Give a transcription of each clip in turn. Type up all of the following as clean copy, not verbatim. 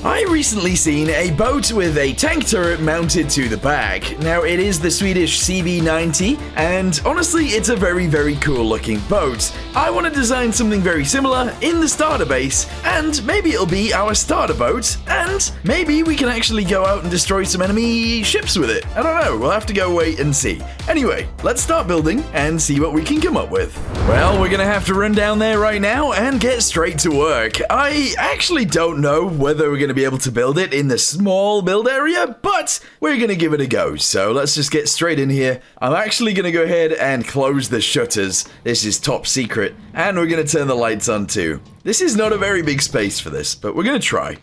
I recently seen a boat with a tank turret mounted to the back. Now, it is the Swedish CB90, and honestly, it's a very, very cool looking boat. I want to design something very similar in the starter base, and maybe it'll be our starter boat, and maybe we can actually go out and destroy some enemy ships with it. I don't know, we'll have to go wait and see. Anyway, let's start building and see what we can come up with. Well, we're gonna have to run down there right now and get straight to work. I actually don't know whether we're gonna be able to build it in the small build area, but we're gonna give it a go. So let's just get straight in here. I'm actually gonna go ahead and close the shutters. This is top secret, and we're gonna turn the lights on too. This is not a very big space for this, but we're gonna try.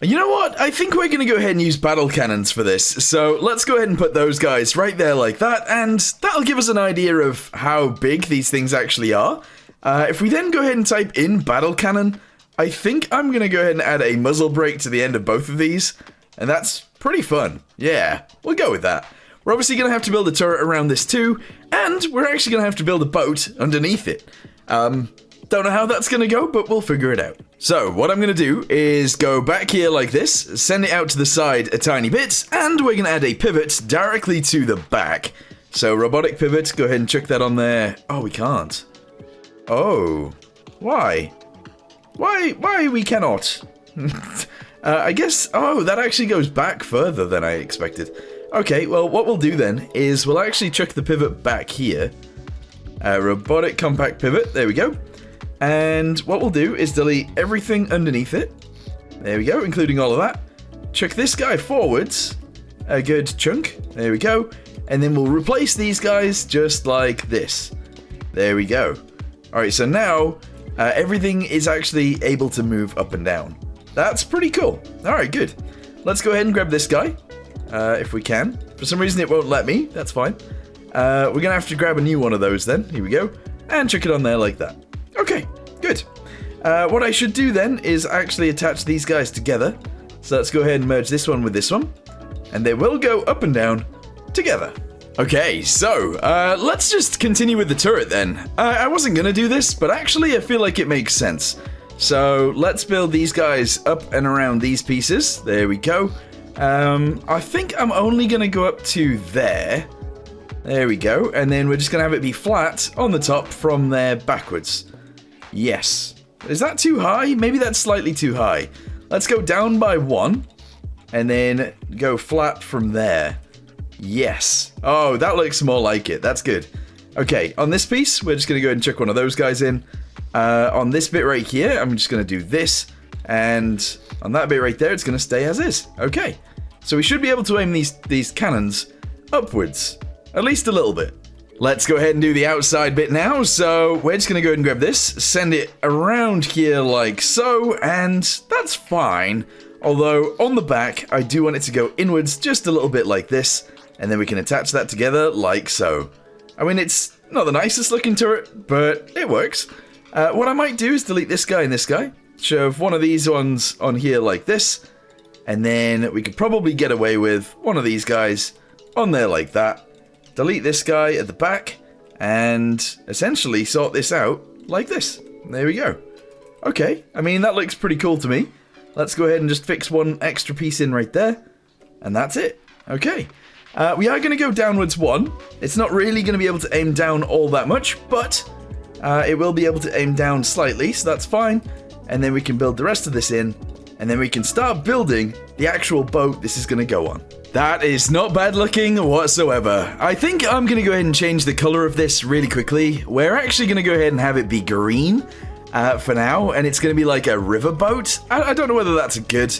You know what? I think we're gonna go ahead and use battle cannons for this. So let's go ahead and put those guys right there like that, and that'll give us an idea of how big these things actually are. If we then go ahead and type in battle cannon, I think I'm going to go ahead and add a muzzle brake to the end of both of these, and that's pretty fun. Yeah, we'll go with that. We're obviously going to have to build a turret around this too, and we're actually going to have to build a boat underneath it. Don't know how that's going to go, but we'll figure it out. So, what I'm going to do is go back here like this, send it out to the side a tiny bit, and we're going to add a pivot directly to the back. So, robotic pivot, go ahead and chuck that on there. Oh, we can't. Oh, why? Why we cannot? I guess, oh, that actually goes back further than I expected. Okay, well, what we'll do then is we'll actually chuck the pivot back here. Robotic compact pivot, there we go. And what we'll do is delete everything underneath it. There we go, including all of that. Chuck this guy forwards, a good chunk, there we go. And then we'll replace these guys just like this. There we go. Alright, so now everything is actually able to move up and down. That's pretty cool. Alright, good. Let's go ahead and grab this guy, if we can. For some reason it won't let me, that's fine. We're going to have to grab a new one of those then. Here we go. And chuck it on there like that. Okay, good. What I should do then is actually attach these guys together. So let's go ahead and merge this one with this one. And they will go up and down together. Okay, so, let's just continue with the turret then. I wasn't gonna do this, but actually I feel like it makes sense. So, let's build these guys up and around these pieces. There we go. I think I'm only gonna go up to there. There we go. And then we're just gonna have it be flat on the top from there backwards. Yes. Is that too high? Maybe that's slightly too high. Let's go down by 1, and then go flat from there. Yes. Oh, that looks more like it. That's good. Okay, on this piece, we're just going to go ahead and chuck one of those guys in. On this bit right here, I'm just going to do this. And on that bit right there, it's going to stay as is. Okay. So we should be able to aim these cannons upwards. At least a little bit. Let's go ahead and do the outside bit now. So we're just going to go ahead and grab this, send it around here like so, and that's fine. Although on the back, I do want it to go inwards just a little bit like this. And then we can attach that together like so. I mean, it's not the nicest looking turret, but it works. What I might do is delete this guy and this guy. Shove one of these ones on here like this. And then we could probably get away with one of these guys on there like that. Delete this guy at the back. And essentially sort this out like this. There we go. Okay, I mean, that looks pretty cool to me. Let's go ahead and just fix one extra piece in right there. And that's it. Okay. We are going to go downwards 1. It's not really going to be able to aim down all that much, but it will be able to aim down slightly, so that's fine. And then we can build the rest of this in, and then we can start building the actual boat this is going to go on. That is not bad looking whatsoever. I think I'm going to go ahead and change the color of this really quickly. We're actually going to go ahead and have it be green for now, and it's going to be like a river boat. I don't know whether that's a good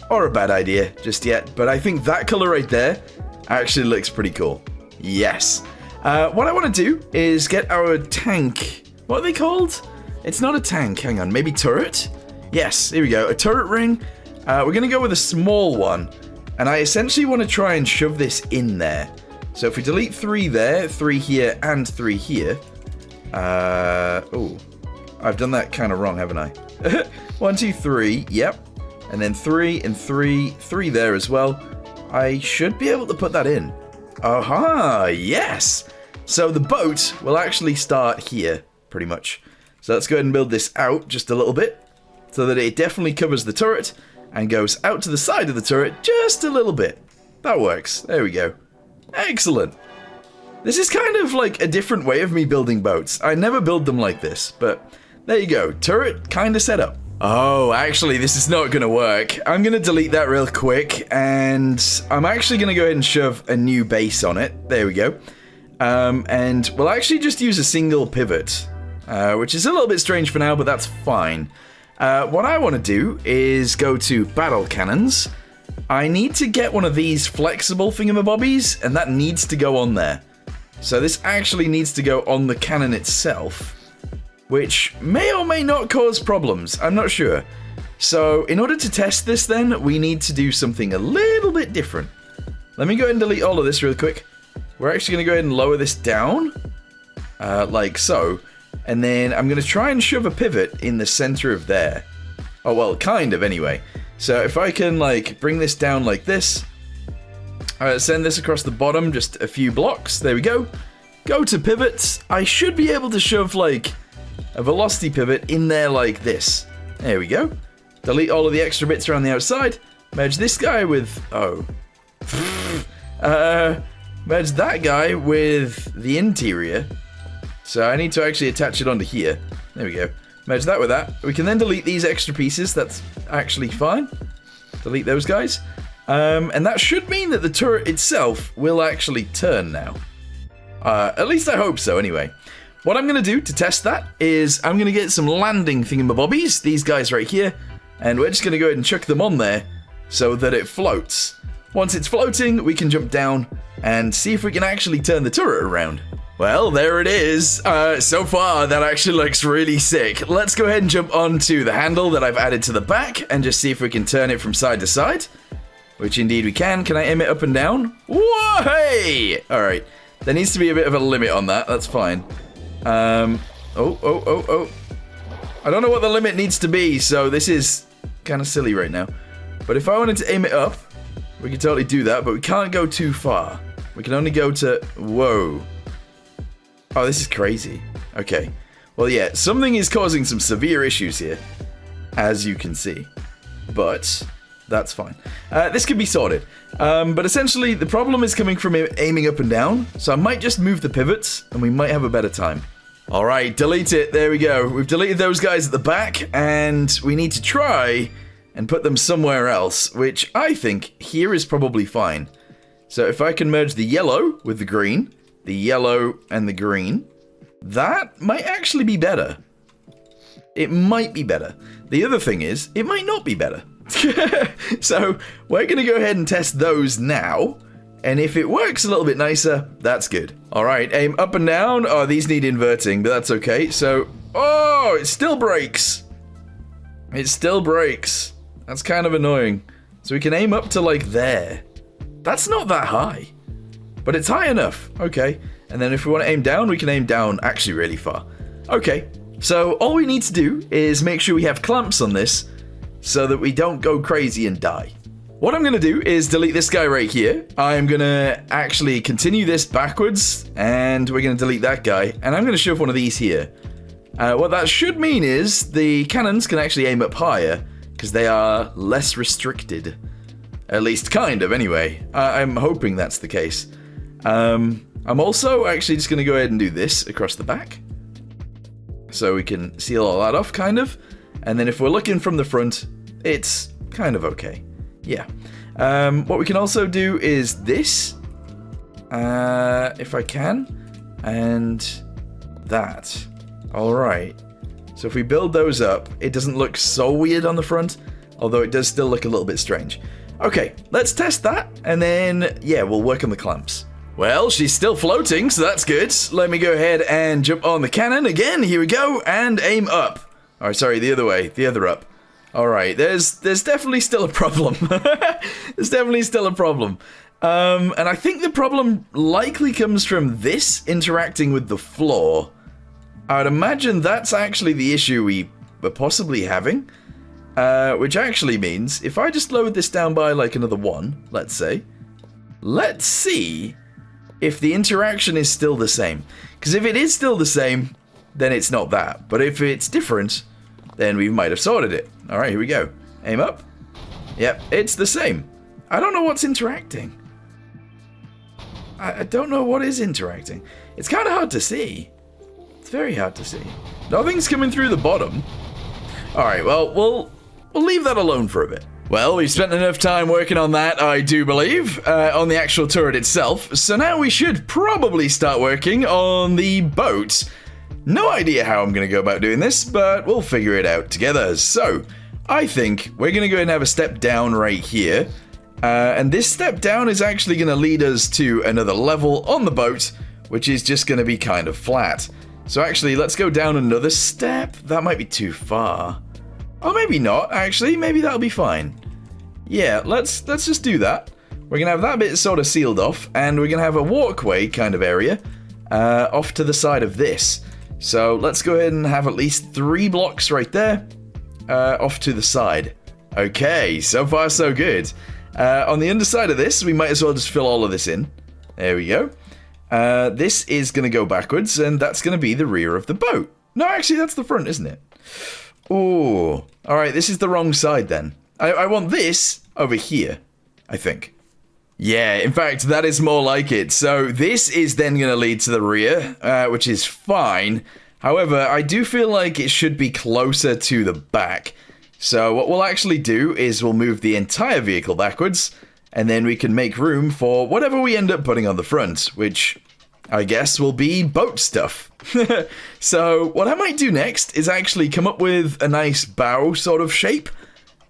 or a bad idea just yet, but I think that color right there actually looks pretty cool. Yes. What I want to do is get our tank. What are they called? It's not a tank. Hang on. Maybe turret? Yes. Here we go. A turret ring. We're going to go with a small one. And I essentially want to try and shove this in there. So if we delete 3 there, 3 here, and 3 here. Oh. I've done that kind of wrong, haven't I? 1, 2, 3. Yep. And then 3 and 3. 3 there as well. I should be able to put that in. Aha, yes! So the boat will actually start here, pretty much. So let's go ahead and build this out just a little bit, so that it definitely covers the turret, and goes out to the side of the turret just a little bit. That works. There we go. Excellent. This is kind of like a different way of me building boats. I never build them like this, but there you go. Turret kind of set up. Oh, actually, this is not going to work. I'm going to delete that real quick, and I'm actually going to go ahead and shove a new base on it. There we go. And we'll actually just use a single pivot, which is a little bit strange for now, but that's fine. What I want to do is go to battle cannons. I need to get one of these flexible thingamabobbies, and that needs to go on there. So this actually needs to go on the cannon itself, which may or may not cause problems. I'm not sure. So in order to test this then, we need to do something a little bit different. Let me go ahead and delete all of this real quick. We're actually going to go ahead and lower this down, like so. And then I'm going to try and shove a pivot in the center of there. Oh, well, kind of anyway. So if I can, like, bring this down like this, send this across the bottom, just a few blocks. There we go. Go to pivots. I should be able to shove, like, a velocity pivot in there like this. There we go. Delete all of the extra bits around the outside. Merge this guy with... oh. Merge that guy with the interior. So I need to actually attach it onto here. There we go. Merge that with that. We can then delete these extra pieces. That's actually fine. Delete those guys. And that should mean that the turret itself will actually turn now. At least I hope so, anyway. What I'm going to do to test that is I'm going to get some landing thingamabobbies, these guys right here, and we're just going to go ahead and chuck them on there so that it floats. Once it's floating, we can jump down and see if we can actually turn the turret around. Well, there it is. So far, that actually looks really sick. Let's go ahead and jump onto the handle that I've added to the back and just see if we can turn it from side to side. Which indeed we can. Can I aim it up and down? Whoa, hey! Alright. There needs to be a bit of a limit on that. That's fine. I don't know what the limit needs to be, so this is kind of silly right now. But if I wanted to aim it up, we could totally do that, but we can't go too far. We can only go to... whoa. Oh, this is crazy. Okay. Well, yeah, something is causing some severe issues here, as you can see. But that's fine. This can be sorted. But essentially, the problem is coming from aiming up and down, so I might just move the pivots, and we might have a better time. Alright, delete it. There we go. We've deleted those guys at the back, and we need to try and put them somewhere else, which I think here is probably fine. So if I can merge the yellow with the green, the yellow and the green, that might actually be better. It might be better. The other thing is, it might not be better. So we're going to go ahead and test those now, and if it works a little bit nicer, that's good. Alright, aim up and down. Oh, these need inverting, but that's okay. So, oh, it still breaks. It still breaks. That's kind of annoying. So we can aim up to like there. That's not that high, but it's high enough. Okay, and then if we want to aim down, we can aim down actually really far. Okay, so all we need to do is make sure we have clamps on this so that we don't go crazy and die. What I'm going to do is delete this guy right here. I'm going to actually continue this backwards, and we're going to delete that guy, and I'm going to shove one of these here. What that should mean is the cannons can actually aim up higher, because they are less restricted. At least kind of, anyway. I'm hoping that's the case. I'm also actually just going to go ahead and do this across the back. So we can seal all that off, kind of. And then if we're looking from the front, it's kind of okay. Yeah. What we can also do is this. If I can. And that. Alright. So if we build those up, it doesn't look so weird on the front. Although it does still look a little bit strange. Okay, let's test that. And then, yeah, we'll work on the clamps. Well, she's still floating, so that's good. Let me go ahead and jump on the cannon again. Here we go. And aim up. Oh, sorry, the other way. The other up. Alright, there's definitely still a problem. There's definitely still a problem. And I think the problem likely comes from this interacting with the floor. I would imagine that's actually the issue we were possibly having. Which actually means, if I just lowered this down by like another 1, let's say. Let's see if the interaction is still the same. Because if it is still the same, then it's not that. But if it's different, then we might have sorted it. Alright, here we go. Aim up. Yep, it's the same. I don't know what's interacting. I don't know what is interacting. It's kind of hard to see. It's very hard to see. Nothing's coming through the bottom. Alright, well, we'll leave that alone for a bit. Well, we've spent enough time working on that, I do believe, on the actual turret itself. So now we should probably start working on the boat. No idea how I'm going to go about doing this, but we'll figure it out together. So, I think we're going to go ahead and have a step down right here. And this step down is actually going to lead us to another level on the boat, which is just going to be kind of flat. So actually, let's go down another step. That might be too far. Oh, maybe not, actually. Maybe that'll be fine. Yeah, let's just do that. We're going to have that bit sort of sealed off, and we're going to have a walkway kind of area off to the side of this. So let's go ahead and have at least 3 blocks right there off to the side. Okay, so far so good. On the underside of this, we might as well just fill all of this in. There we go. This is going to go backwards, and that's going to be the rear of the boat. No, actually, that's the front, isn't it? Oh, all right, this is the wrong side then. I want this over here, I think. Yeah, in fact, that is more like it. So this is then going to lead to the rear, which is fine. However, I do feel like it should be closer to the back. So what we'll actually do is we'll move the entire vehicle backwards, and then we can make room for whatever we end up putting on the front, which I guess will be boat stuff. So what I might do next is actually come up with a nice bow sort of shape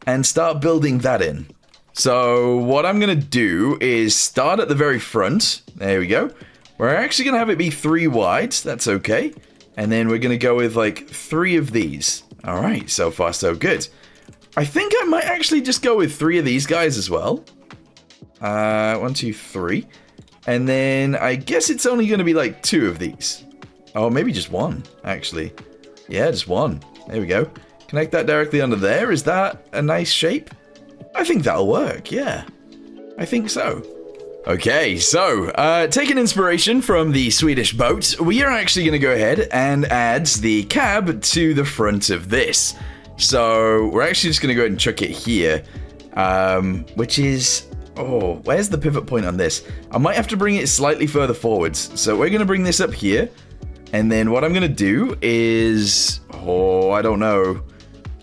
and start building that in. So what I'm going to do is start at the very front. There we go. We're actually going to have it be 3 wide. That's okay. And then we're going to go with like 3 of these. All right, so far so good. I think I might actually just go with 3 of these guys as well. 1, 2, 3. And then I guess it's only going to be like 2 of these. Oh, maybe just 1, actually. Yeah, just 1. There we go. Connect that directly under there. Is that a nice shape? I think that'll work, yeah. I think so. Okay, so, taking inspiration from the Swedish boat, we are actually going to go ahead and add the cab to the front of this. So, we're actually just going to go ahead and chuck it here, which is... Oh, where's the pivot point on this? I might have to bring it slightly further forwards. So, we're going to bring this up here, and then what I'm going to do is... Oh, I don't know.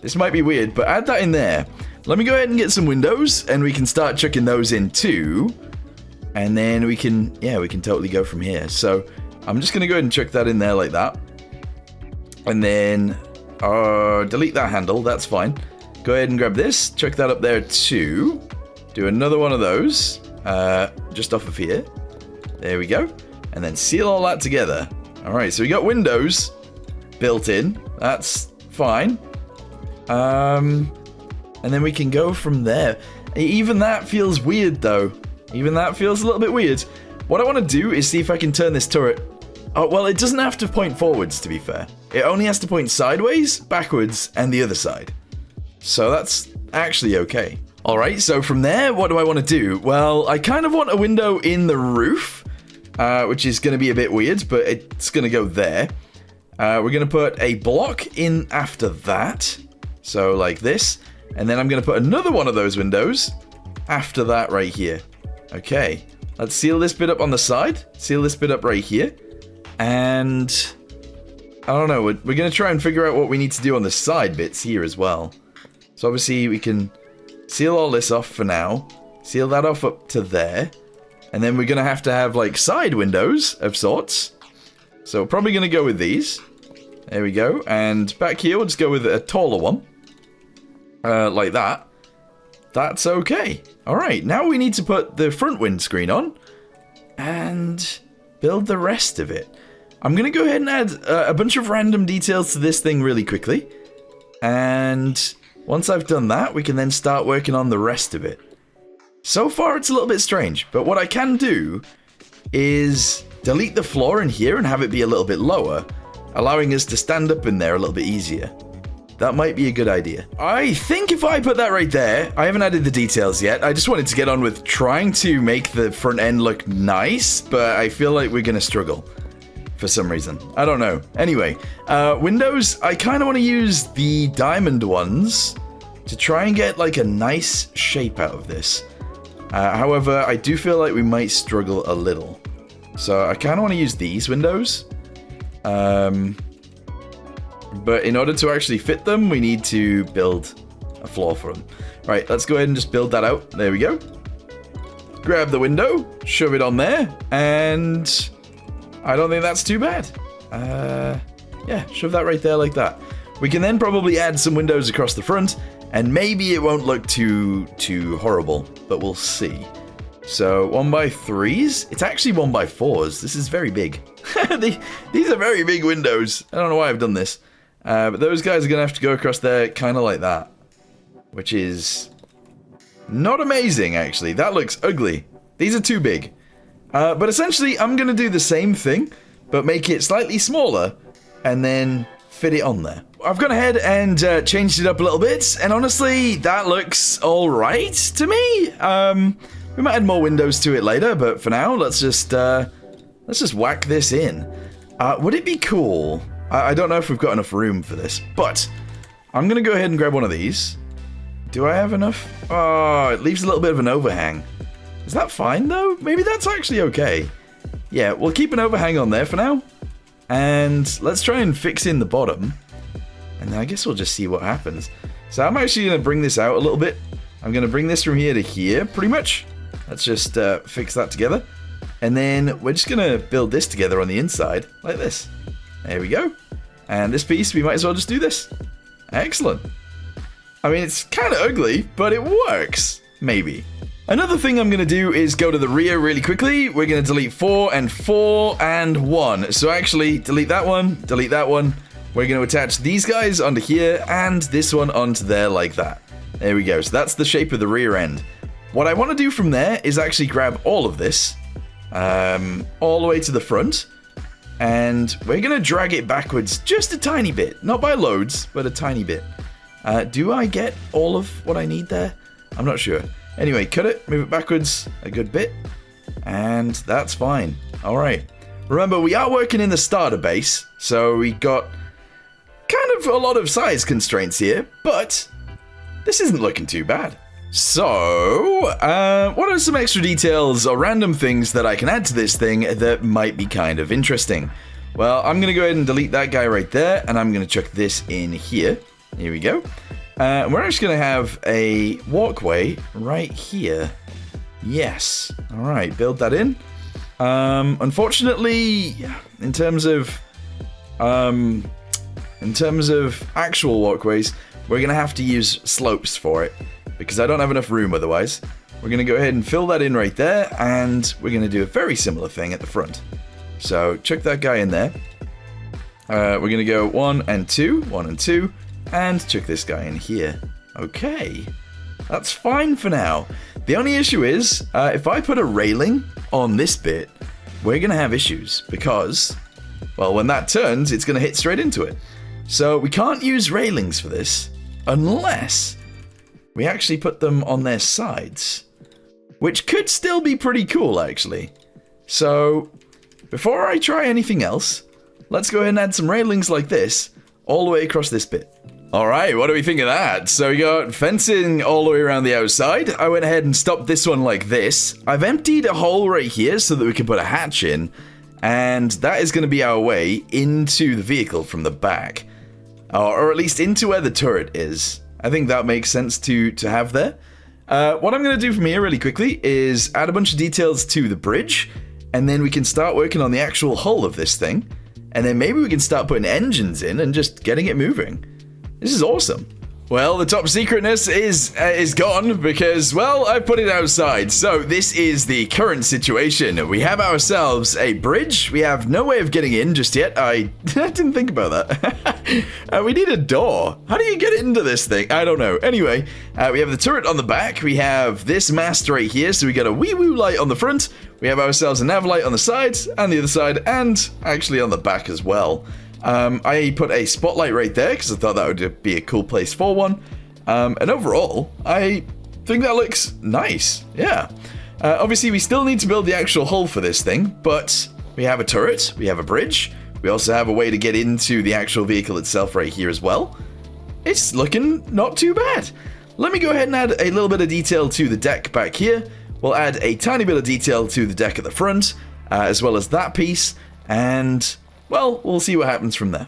This might be weird, but add that in there. Let me go ahead and get some windows, and we can start chucking those in too. And then we can, yeah, we can totally go from here. So I'm just going to go ahead and chuck that in there like that. And then delete that handle, that's fine. Go ahead and grab this, chuck that up there too. Do another one of those, just off of here. There we go. And then seal all that together. All right, so we got windows built in. That's fine. And then we can go from there. Even that feels weird though. Even that feels a little bit weird. What I want to do is see if I can turn this turret... Oh, well, it doesn't have to point forwards, to be fair. It only has to point sideways, backwards, and the other side. So that's actually okay. Alright, so from there, what do I want to do? Well, I kind of want a window in the roof, which is going to be a bit weird, but it's going to go there. We're going to put a block in after that. So like this. And then I'm going to put another one of those windows after that right here. Okay, let's seal this bit up on the side. Seal this bit up right here. And I don't know, we're going to try and figure out what we need to do on the side bits here as well. So obviously we can seal all this off for now. Seal that off up to there. And then we're going to have like side windows of sorts. So we're probably going to go with these. There we go. And back here we'll just go with a taller one. Like that. That's okay. Alright, now we need to put the front windscreen on and build the rest of it. I'm going to go ahead and add a bunch of random details to this thing really quickly. And once I've done that, we can then start working on the rest of it. So far, it's a little bit strange, but what I can do is delete the floor in here and have it be a little bit lower, allowing us to stand up in there a little bit easier. That might be a good idea. I think if I put that right there, I haven't added the details yet. I just wanted to get on with trying to make the front end look nice, but I feel like we're going to struggle for some reason. I don't know. Anyway, windows, I kind of want to use the diamond ones to try and get like a nice shape out of this. However, I do feel like we might struggle a little. So I kind of want to use these windows. But in order to actually fit them, we need to build a floor for them. Right, let's go ahead and just build that out. There we go. Grab the window, shove it on there, and I don't think that's too bad. Yeah, shove that right there like that. We can then probably add some windows across the front, and maybe it won't look too horrible, but we'll see. So 1x3s, it's actually 1x4s. This is very big. These are very big windows. I don't know why I've done this. But those guys are going to have to go across there kind of like that. Which is not amazing, actually. That looks ugly. These are too big. But essentially, I'm going to do the same thing, but make it slightly smaller, and then fit it on there. I've gone ahead and changed it up a little bit, and honestly, that looks alright to me. We might add more windows to it later, but for now, let's just whack this in. Would it be cool? I don't know if we've got enough room for this, but I'm going to go ahead and grab one of these. Do I have enough? Oh, it leaves a little bit of an overhang. Is that fine, though? Maybe that's actually okay. Yeah, we'll keep an overhang on there for now. And let's try and fix in the bottom. And then I guess we'll just see what happens. So I'm actually going to bring this out a little bit. I'm going to bring this from here to here, pretty much. Let's just fix that together. And then we're just going to build this together on the inside, like this. There we go. And this piece, we might as well just do this. Excellent. I mean, it's kind of ugly, but it works. Maybe. Another thing I'm going to do is go to the rear really quickly. We're going to delete 4 and 4 and 1. So actually, delete that one, delete that one. We're going to attach these guys onto here and this one onto there like that. There we go. So that's the shape of the rear end. What I want to do from there is actually grab all of this all the way to the front. And we're going to drag it backwards just a tiny bit. Not by loads, but a tiny bit. Do I get all of what I need there? I'm not sure. Anyway, cut it, move it backwards a good bit, and that's fine. All right. Remember, we are working in the starter base, so we got kind of a lot of size constraints here, but this isn't looking too bad. So, what are some extra details or random things that I can add to this thing that might be kind of interesting? Well, I'm going to go ahead and delete that guy right there, and I'm going to chuck this in here. Here we go. We're actually going to have a walkway right here. Yes. All right, build that in. Unfortunately, in terms of actual walkways, we're going to have to use slopes for it because I don't have enough room otherwise. We're going to go ahead and fill that in right there, and we're going to do a very similar thing at the front. So chuck that guy in there. We're going to go 1 and 2, 1 and 2. And chuck this guy in here. Okay. That's fine for now. The only issue is, if I put a railing on this bit, we're going to have issues. Because, well, when that turns, it's going to hit straight into it. So we can't use railings for this. Unless we actually put them on their sides. Which could still be pretty cool, actually. So, before I try anything else, let's go ahead and add some railings like this all the way across this bit. Alright, what do we think of that? So we got fencing all the way around the outside. I went ahead and stopped this one like this. I've emptied a hole right here so that we can put a hatch in. And that is going to be our way into the vehicle from the back. Or at least into where the turret is. I think that makes sense to have there. What I'm going to do from here really quickly is add a bunch of details to the bridge. And then we can start working on the actual hull of this thing. And then maybe we can start putting engines in and just getting it moving. This is awesome. Well, the top secretness is gone because, well, I put it outside. So this is the current situation. We have ourselves a bridge. We have no way of getting in just yet. I didn't think about that. We need a door. How do you get into this thing? I don't know. Anyway, we have the turret on the back. We have this mast right here. So we got a wee-woo light on the front. We have ourselves a nav light on the sides and the other side and actually on the back as well. I put a spotlight right there because I thought that would be a cool place for one. And overall, I think that looks nice. Yeah. Obviously, we still need to build the actual hull for this thing, but we have a turret, we have a bridge, we also have a way to get into the actual vehicle itself right here as well. It's looking not too bad. let me go ahead and add a little bit of detail to the deck back here. We'll add a tiny bit of detail to the deck at the front, as well as that piece, and, well, we'll see what happens from there.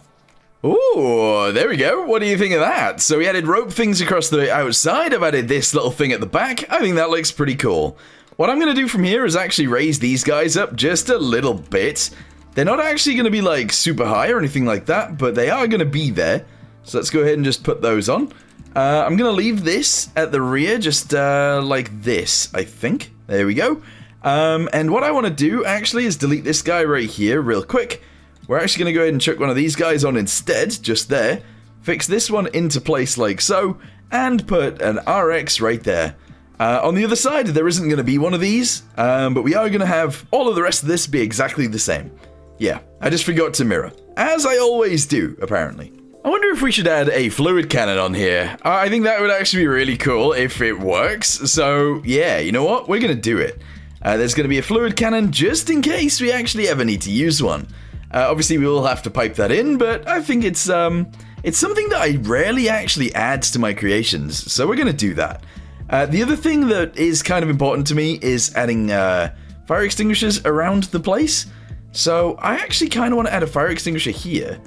Ooh, there we go. What do you think of that? So we added rope things across the outside. I've added this little thing at the back. I think that looks pretty cool. What I'm going to do from here is actually raise these guys up just a little bit. They're not actually going to be like super high or anything like that, but they are going to be there. So let's go ahead and just put those on. I'm going to leave this at the rear just like this, I think. There we go. And what I want to do actually is delete this guy right here real quick. We're actually going to go ahead and chuck one of these guys on instead, just there. Fix this one into place like so, and put an RX right there. On the other side, there isn't going to be one of these, but we are going to have all of the rest of this be exactly the same. Yeah, I just forgot to mirror, as I always do, apparently. I wonder if we should add a fluid cannon on here. I think that would actually be really cool if it works. So, yeah, you know what? We're going to do it. There's going to be a fluid cannon just in case we actually ever need to use one. Obviously, we will have to pipe that in, but I think it's something that I rarely actually add to my creations, so we're going to do that. The other thing that is kind of important to me is adding fire extinguishers around the place. So I actually kind of want to add a fire extinguisher here,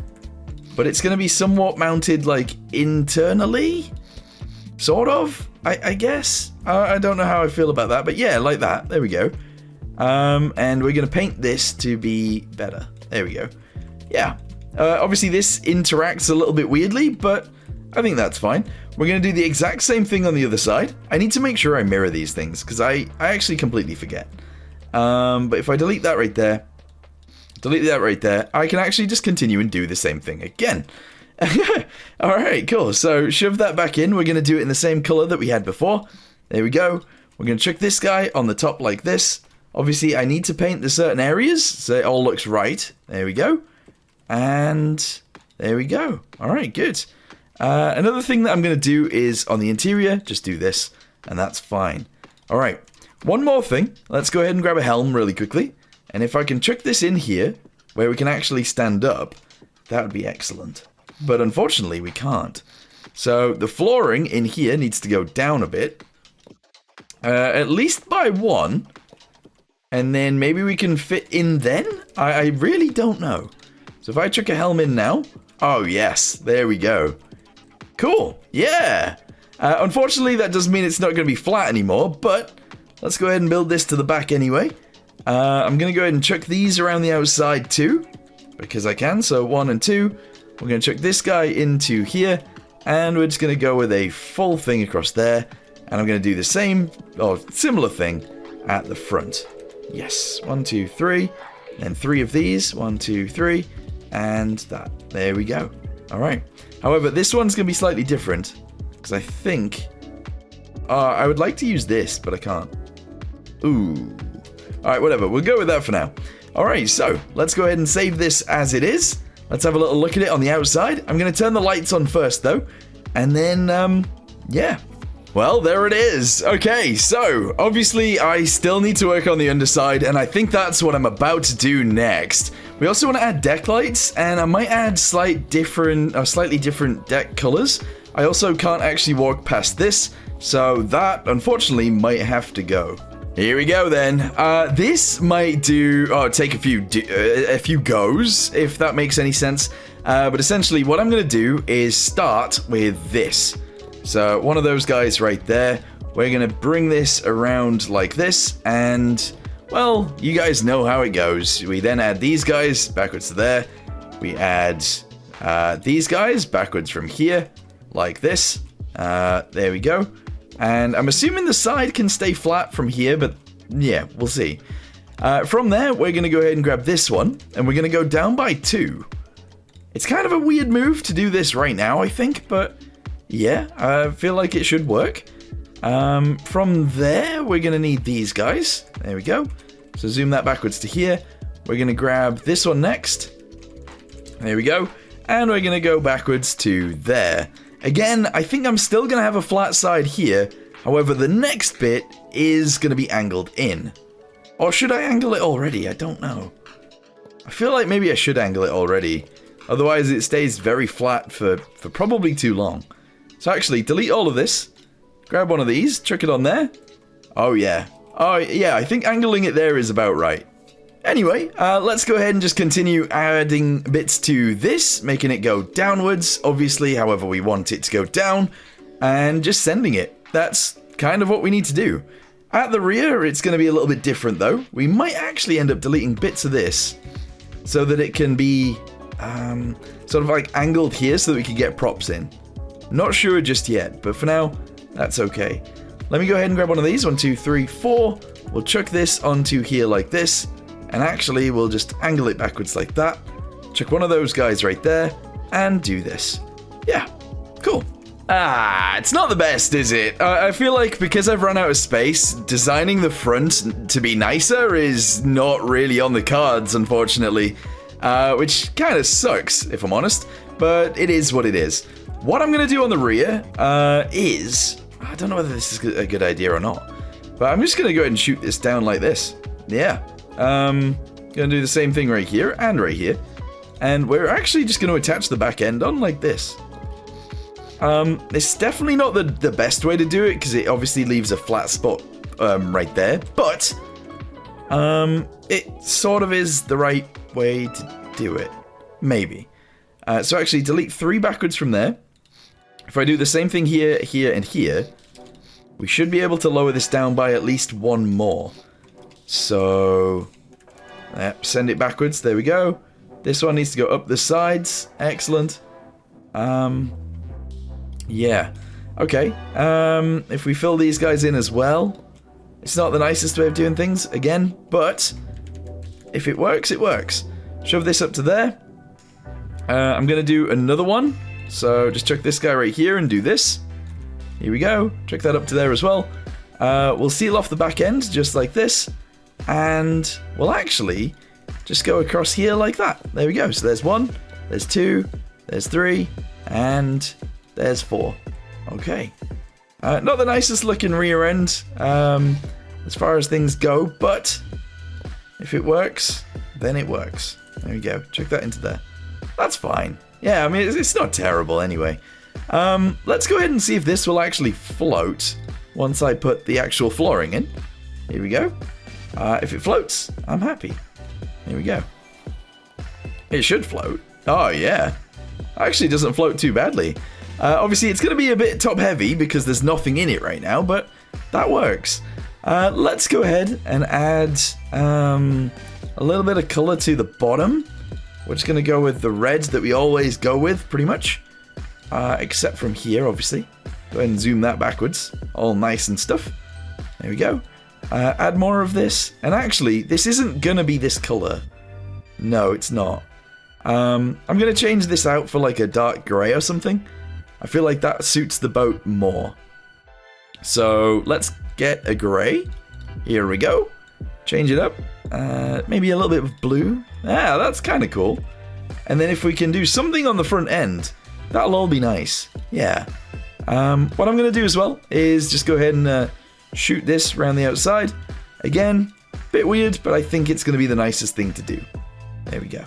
but it's going to be somewhat mounted like internally, sort of, I guess. I don't know how I feel about that, but yeah, like that. There we go. And we're going to paint this to be better. There we go. Yeah. Obviously this interacts a little bit weirdly, but I think that's fine. We're going to do the exact same thing on the other side. I need to make sure I mirror these things, because I actually completely forget. But if I delete that right there, I can actually just continue and do the same thing again. Alright, cool. So shove that back in. We're going to do it in the same color that we had before. There we go. We're going to chuck this guy on the top like this. Obviously, I need to paint the certain areas so it all looks right. There we go. And there we go. Alright, good. Another thing that I'm going to do is on the interior, just do this, and that's fine. Alright, one more thing. Let's go ahead and grab a helm really quickly. And if I can chuck this in here, where we can actually stand up, that would be excellent. But unfortunately, we can't. So the flooring in here needs to go down a bit. At least by one. And then maybe we can fit in then? I really don't know. So if I chuck a helm in now. Oh, yes. There we go. Cool. Yeah. Unfortunately, that does mean it's not going to be flat anymore. But let's go ahead and build this to the back anyway. I'm going to go ahead and chuck these around the outside too, because I can. So 1 and 2. We're going to chuck this guy into here, and we're just going to go with a full thing across there. And I'm going to do the same or similar thing at the front. Yes, 1, 2, 3, and 3 of these. 1, 2, 3, and that. There we go. All right. However, this one's going to be slightly different because I think I would like to use this, but I can't. Ooh. Alright, whatever. We'll go with that for now. Alright, so let's go ahead and save this as it is. Let's have a little look at it on the outside. I'm going to turn the lights on first, though. And then, yeah. Well, there it is. Okay, so obviously I still need to work on the underside, and I think that's what I'm about to do next. We also want to add deck lights, and I might add slightly different deck colors. I also can't actually walk past this, so that, unfortunately, might have to go. Here we go then. This might take a few goes, if that makes any sense. But essentially what I'm going to do is start with this. So one of those guys right there. We're going to bring this around like this, and well, you guys know how it goes. We then add these guys backwards to there. We add these guys backwards from here, like this. There we go. And I'm assuming the side can stay flat from here, but yeah, we'll see. From there, we're going to go ahead and grab this one, and we're going to go down by 2. It's kind of a weird move to do this right now, I think, but yeah, I feel like it should work. From there, we're going to need these guys. There we go. So zoom that backwards to here. We're going to grab this one next. There we go. And we're going to go backwards to there. Again, I think I'm still going to have a flat side here. However, the next bit is going to be angled in. Or should I angle it already? I don't know. I feel like maybe I should angle it already. Otherwise, it stays very flat for probably too long. So actually, delete all of this. grab one of these, chuck it on there. Oh yeah. Oh yeah, I think angling it there is about right. Anyway, let's go ahead and just continue adding bits to this, making it go downwards, obviously, however we want it to go down, and just sending it. That's kind of what we need to do. At the rear, it's going to be a little bit different, though. We might actually end up deleting bits of this so that it can be sort of like angled here so that we can get props in. Not sure just yet, but for now, that's okay. Let me go ahead and grab one of these. 1, 2, 3, 4. We'll chuck this onto here like this. And actually, we'll just angle it backwards like that. Chuck one of those guys right there. And do this. Yeah, cool. It's not the best, is it? I feel like because I've run out of space, designing the front to be nicer is not really on the cards, unfortunately. Which kind of sucks, if I'm honest. But it is what it is. What I'm going to do on the rear is... I don't know whether this is a good idea or not. But I'm just going to go ahead and shoot this down like this. Yeah. Going to do the same thing right here and right here. And we're actually just going to attach the back end on like this. It's definitely not the best way to do it because it obviously leaves a flat spot right there. But it sort of is the right way to do it. Maybe. So actually delete 3 backwards from there. If I do the same thing here, here, and here, we should be able to lower this down by at least 1 more. So, send it backwards. There we go. This one needs to go up the sides. Excellent. Yeah. Okay. If we fill these guys in as well, it's not the nicest way of doing things, again, but if it works, it works. Shove this up to there. I'm going to do another one. So just chuck this guy right here and do this. Here we go. Chuck that up to there as well. We'll seal off the back end just like this. And we'll actually just go across here like that. There we go. So there's 1, there's 2, there's 3, and there's 4. Okay. Not the nicest looking rear end as far as things go, but if it works, then it works. There we go. Chuck that into there. That's fine. Yeah, I mean, it's not terrible anyway. Let's go ahead and see if this will actually float once I put the actual flooring in. Here we go. If it floats, I'm happy. Here we go. It should float. Oh, yeah. Actually, it doesn't float too badly. Obviously, it's going to be a bit top heavy because there's nothing in it right now, but that works. Let's go ahead and add a little bit of color to the bottom. We're just going to go with the reds that we always go with, pretty much. Except from here, obviously. Go ahead and zoom that backwards. All nice and stuff. There we go. Add more of this. And actually, this isn't going to be this color. No, it's not. I'm going to change this out for like a dark grey or something. I feel like that suits the boat more. So, let's get a grey. Here we go. Change it up. Maybe a little bit of blue. Yeah, that's kind of cool. And then if we can do something on the front end, that'll all be nice. Yeah. What I'm going to do as well is just go ahead and shoot this around the outside. Again, bit weird, but I think it's going to be the nicest thing to do. There we go.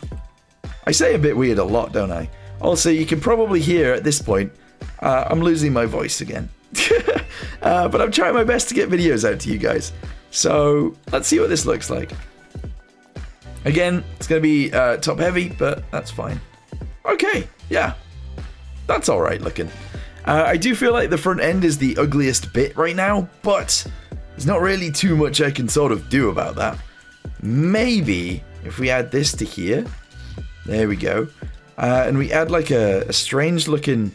I say a bit weird a lot, don't I? Also, you can probably hear at this point, I'm losing my voice again. But I'm trying my best to get videos out to you guys. So, let's see what this looks like. Again, it's going to be top heavy, but that's fine. Okay, yeah. That's alright looking. I do feel like the front end is the ugliest bit right now, but there's not really too much I can sort of do about that. Maybe if we add this to here. There we go. And we add like a strange looking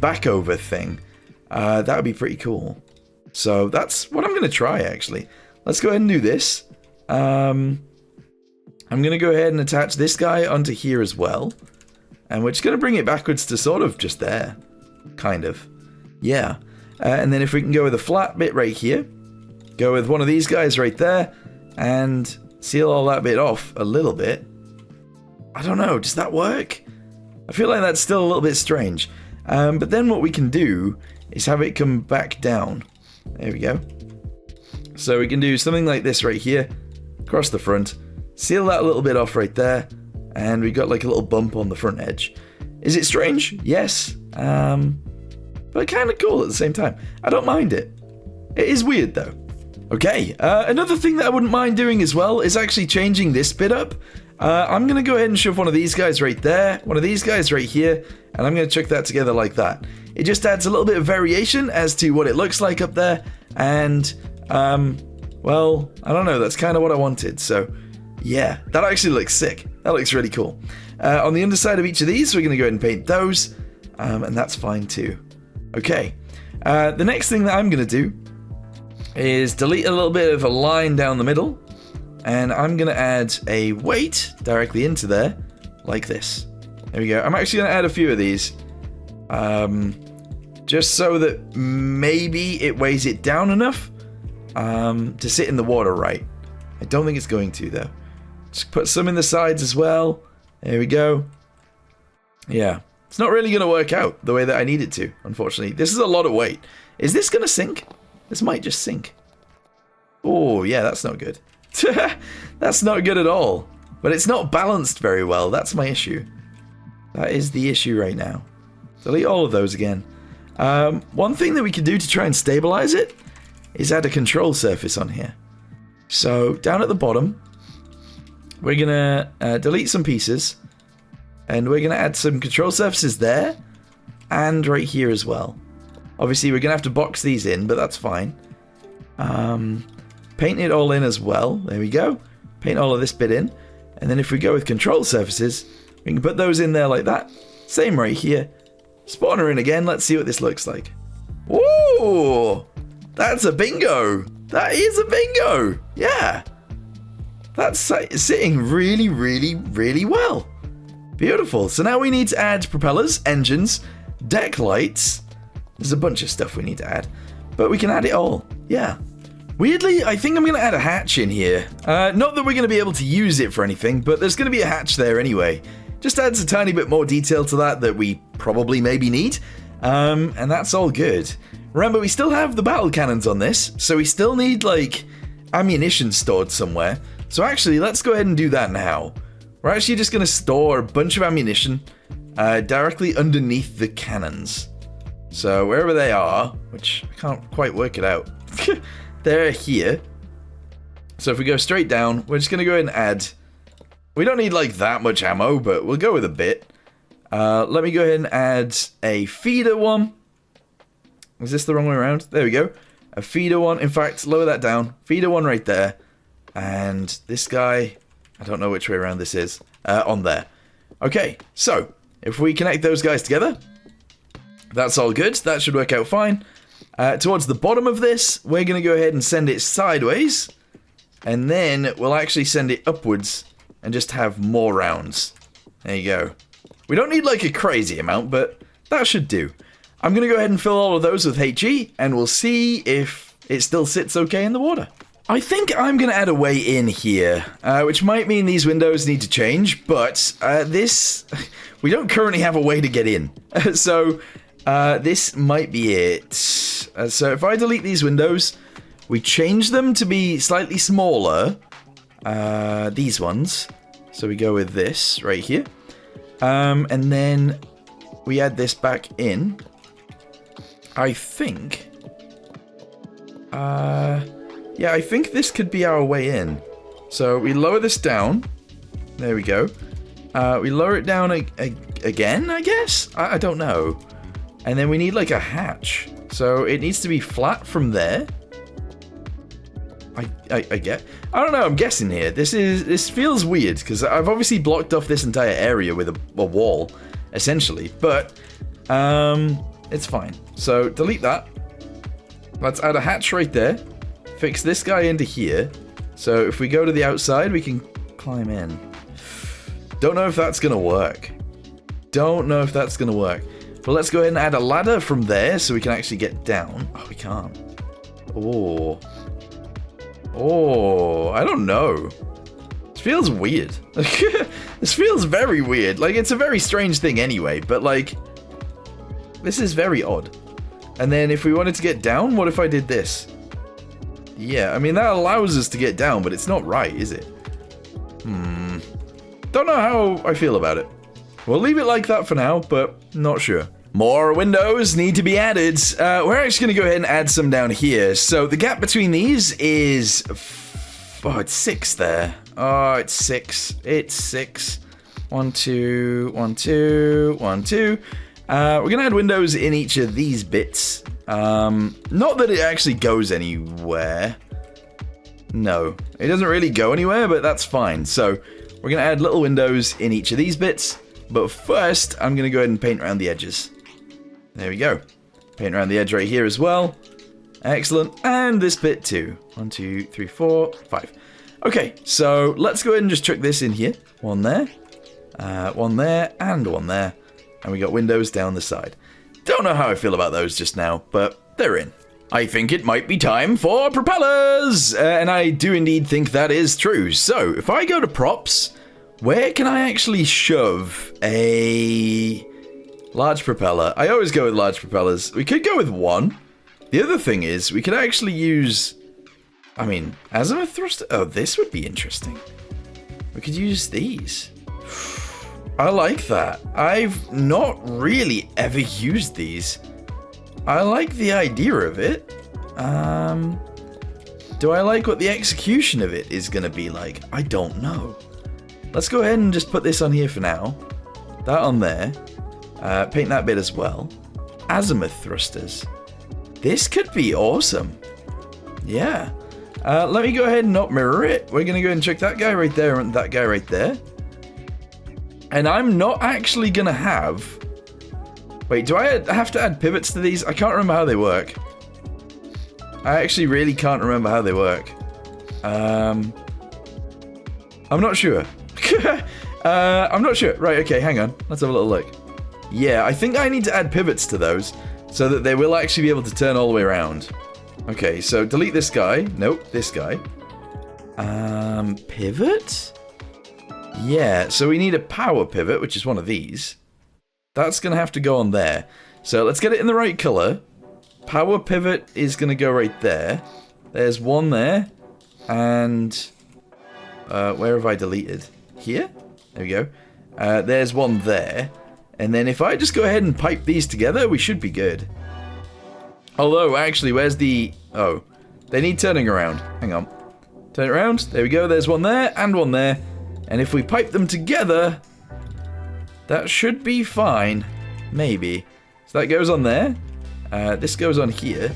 back over thing. That would be pretty cool. So that's what I'm going to try, actually. Let's go ahead and do this. I'm going to go ahead and attach this guy onto here as well. And we're just going to bring it backwards to sort of just there. Kind of. Yeah. And then if we can go with a flat bit right here. Go with one of these guys right there. And seal all that bit off a little bit. I don't know. Does that work? I feel like that's still a little bit strange. But then what we can do is have it come back down. There we go. So we can do something like this right here. Across the front. Seal that a little bit off right there. And we got like a little bump on the front edge. Is it strange? Yes. But but kind of cool at the same time. I don't mind it. It is weird though. Okay, another thing that I wouldn't mind doing as well is actually changing this bit up. I'm going to go ahead and shove one of these guys right there, one of these guys right here, and I'm going to chuck that together like that. It just adds a little bit of variation as to what it looks like up there, and, well, I don't know, that's kind of what I wanted, so, yeah, that actually looks sick. That looks really cool. On the underside of each of these, we're going to go ahead and paint those, and that's fine too. Okay, the next thing that I'm going to do is delete a little bit of a line down the middle, and I'm going to add a weight directly into there, like this. There we go. I'm actually going to add a few of these, just so that maybe it weighs it down enough to sit in the water right. I don't think it's going to, though. Just put some in the sides as well. There we go. Yeah. It's not really going to work out the way that I need it to, unfortunately. This is a lot of weight. Is this going to sink? This might just sink. Oh, yeah, that's not good. That's not good at all. But it's not balanced very well. That's my issue. That is the issue right now. Delete all of those again. One thing that we can do to try and stabilize it is add a control surface on here. So down at the bottom, we're going to delete some pieces. And we're going to add some control surfaces there. And right here as well. Obviously, we're going to have to box these in, but that's fine. Paint it all in as well. There we go. Paint all of this bit in. And then if we go with control surfaces, we can put those in there like that. Same right here. Spawner in again. Let's see what this looks like. Whoa! That's a bingo. That is a bingo. Yeah. That's sitting really, really, really well. Beautiful. So now we need to add propellers, engines, deck lights. There's a bunch of stuff we need to add, but we can add it all. Yeah. Weirdly, I think I'm going to add a hatch in here. Not that we're going to be able to use it for anything, but there's going to be a hatch there anyway. Just adds a tiny bit more detail to that we probably maybe need. And that's all good. Remember, we still have the battle cannons on this, so we still need, like, ammunition stored somewhere. So actually, let's go ahead and do that now. We're actually just going to store a bunch of ammunition directly underneath the cannons. So wherever they are, which I can't quite work it out, they're here. So if we go straight down, we're just going to go ahead and add, we don't need like that much ammo, but we'll go with a bit. Let me go ahead and add a feeder one. Is this the wrong way around? There we go. A feeder one. In fact, lower that down. Feeder one right there. And this guy, I don't know which way around this is, on there. Okay, so if we connect those guys together, that's all good. That should work out fine. Towards the bottom of this, we're going to go ahead and send it sideways. And then we'll actually send it upwards and just have more rounds. There you go. We don't need like a crazy amount, but that should do. I'm going to go ahead and fill all of those with HE, and we'll see if it still sits okay in the water. I think I'm going to add a way in here, which might mean these windows need to change, but we don't currently have a way to get in. So this might be it. So if I delete these windows, we change them to be slightly smaller, these ones. So we go with this right here. And then we add this back in. I think... yeah, I think this could be our way in. So we lower this down. There we go. We lower it down again, I guess? I don't know. And then we need like a hatch. So it needs to be flat from there. I get. I don't know, I'm guessing here. This feels weird, because I've obviously blocked off this entire area with a wall, essentially. But, it's fine. So, delete that. Let's add a hatch right there. Fix this guy into here. So, if we go to the outside, we can climb in. Don't know if that's going to work. Don't know if that's going to work. But let's go ahead and add a ladder from there so we can actually get down. Oh, we can't. Oh. Oh, I don't know. This feels weird. This feels very weird. Like, it's a very strange thing anyway, but like, this is very odd. And then if we wanted to get down, what if I did this? Yeah, I mean, that allows us to get down, but it's not right, is it? Don't know how I feel about it. We'll leave it like that for now, but not sure. More windows need to be added. We're actually going to go ahead and add some down here. So the gap between these is... oh, it's 6 there. Oh, it's 6. It's 6. 1, 2, 1, 2, 1, 2. We're going to add windows in each of these bits. Not that it actually goes anywhere. No, it doesn't really go anywhere, but that's fine. So we're going to add little windows in each of these bits. But first, I'm going to go ahead and paint around the edges. There we go. Paint around the edge right here as well. Excellent. And this bit too. 1, 2, 3, 4, 5. Okay, so let's go ahead and just chuck this in here. One there, and one there. And we got windows down the side. Don't know how I feel about those just now, but they're in. I think it might be time for propellers! And I do indeed think that is true. So, if I go to props, where can I actually shove a large propeller? I always go with large propellers. We could go with one. The other thing is, we could actually use... I mean, azimuth thruster... oh, this would be interesting. We could use these. I like that. I've not really ever used these. I like the idea of it. Do I like what the execution of it is going to be like? I don't know. Let's go ahead and just put this on here for now. That on there. Paint that bit as well. Azimuth thrusters. This could be awesome. Yeah. Let me go ahead and not mirror it. We're going to go ahead and check that guy right there and that guy right there. And I'm not actually going to have... wait, do I have to add pivots to these? I can't remember how they work. I actually really can't remember how they work. I'm not sure. I'm not sure. Right, okay, hang on. Let's have a little look. Yeah, I think I need to add pivots to those so that they will actually be able to turn all the way around. Okay, so delete this guy. Nope, this guy. Pivot? Yeah, so we need a power pivot, which is one of these. That's going to have to go on there. So let's get it in the right color. Power pivot is going to go right there. There's one there. And where have I deleted? Here? There we go. There's one there. And then if I just go ahead and pipe these together, we should be good. Although, actually, where's the... oh, they need turning around. Hang on. Turn it around. There we go. There's one there and one there. And if we pipe them together, that should be fine. Maybe. So that goes on there. This goes on here.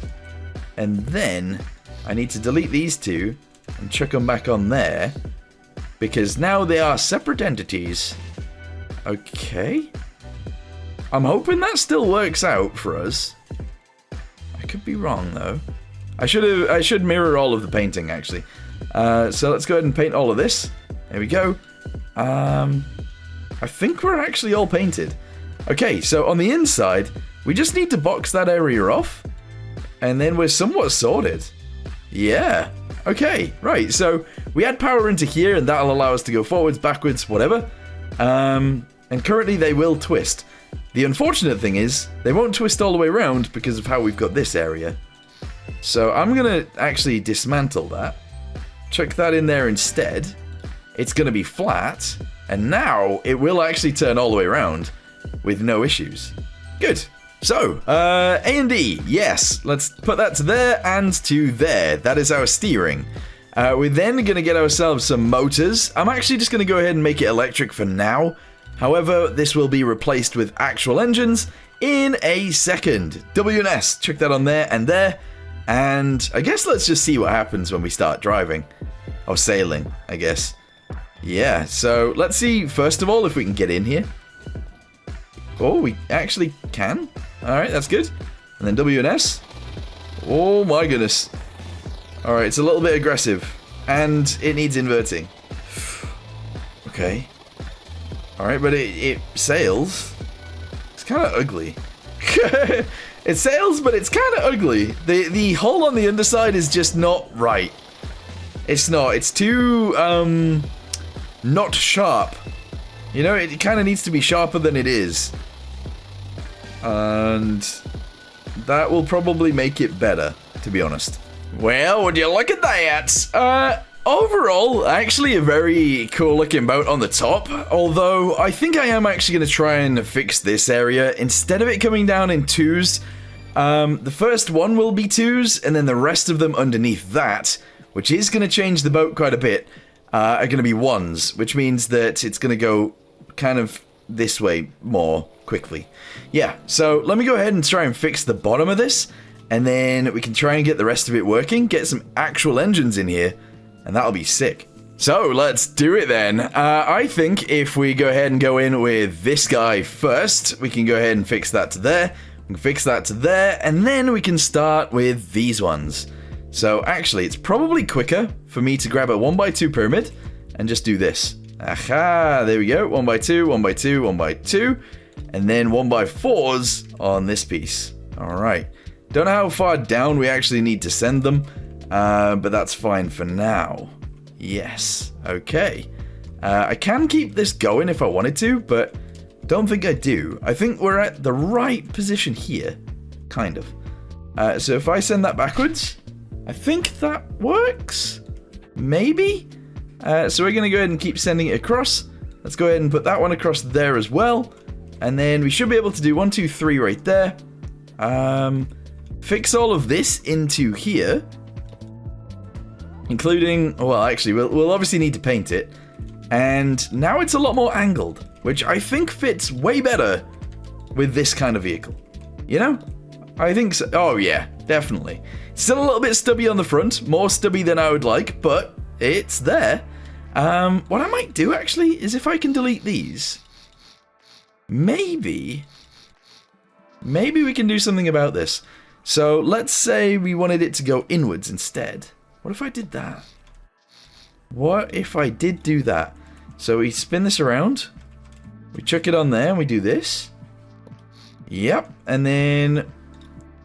And then I need to delete these two and chuck them back on there. Because now they are separate entities. Okay. I'm hoping that still works out for us. I could be wrong though. I should mirror all of the painting actually. So let's go ahead and paint all of this. There we go. I think we're actually all painted. Okay, so on the inside, we just need to box that area off. And then we're somewhat sorted. Yeah. Okay, right. So we add power into here and that'll allow us to go forwards, backwards, whatever. And currently they will twist. The unfortunate thing is, they won't twist all the way around because of how we've got this area. So I'm going to actually dismantle that. Chuck that in there instead. It's going to be flat. And now it will actually turn all the way around with no issues. Good. So, A and D. Yes, let's put that to there and to there. That is our steering. We're then going to get ourselves some motors. I'm actually just going to go ahead and make it electric for now. However, this will be replaced with actual engines in a second. W&S, chuck that on there and there. And I guess let's just see what happens when we start driving. Or sailing, I guess. Yeah, so let's see, first of all, if we can get in here. Oh, we actually can. Alright, that's good. And then W&S. Oh my goodness. Alright, it's a little bit aggressive. And it needs inverting. Okay. Alright, but it sails. It's kind of ugly. It sails, but it's kind of ugly. The hole on the underside is just not right. It's not. It's too, not sharp. You know, it kind of needs to be sharper than it is. And that will probably make it better, to be honest. Well, would you look at that? overall, actually a very cool looking boat on the top, although I think I am actually going to try and fix this area. Instead of it coming down in twos, the first one will be twos, and then the rest of them underneath that, which is going to change the boat quite a bit, are going to be ones, which means that it's going to go kind of this way more quickly. Yeah, so let me go ahead and try and fix the bottom of this, and then we can try and get the rest of it working, get some actual engines in here, and that'll be sick. So let's do it then. I think if we go ahead and go in with this guy first, we can go ahead and fix that to there, we can fix that to there, and then we can start with these ones. So actually, it's probably quicker for me to grab a 1x2 pyramid and just do this. Aha, there we go. 1x2, 1x2, 1x2, and then 1x4s on this piece. All right. Don't know how far down we actually need to send them, but that's fine for now. Yes. Okay. I can keep this going if I wanted to, but don't think I do. I think we're at the right position here. Kind of. So if I send that backwards, I think that works. Maybe? So we're going to go ahead and keep sending it across. Let's go ahead and put that one across there as well. And then we should be able to do 1, 2, 3 right there. Fix all of this into here. Including, well, actually, we'll obviously need to paint it. And now it's a lot more angled, which I think fits way better with this kind of vehicle. You know? I think so. Oh, yeah, definitely. Still a little bit stubby on the front, more stubby than I would like, but it's there. What I might do, actually, is if I can delete these, maybe we can do something about this. So let's say we wanted it to go inwards instead. What if I did that? What if I did do that? So we spin this around, we chuck it on there, and we do this. Yep, and then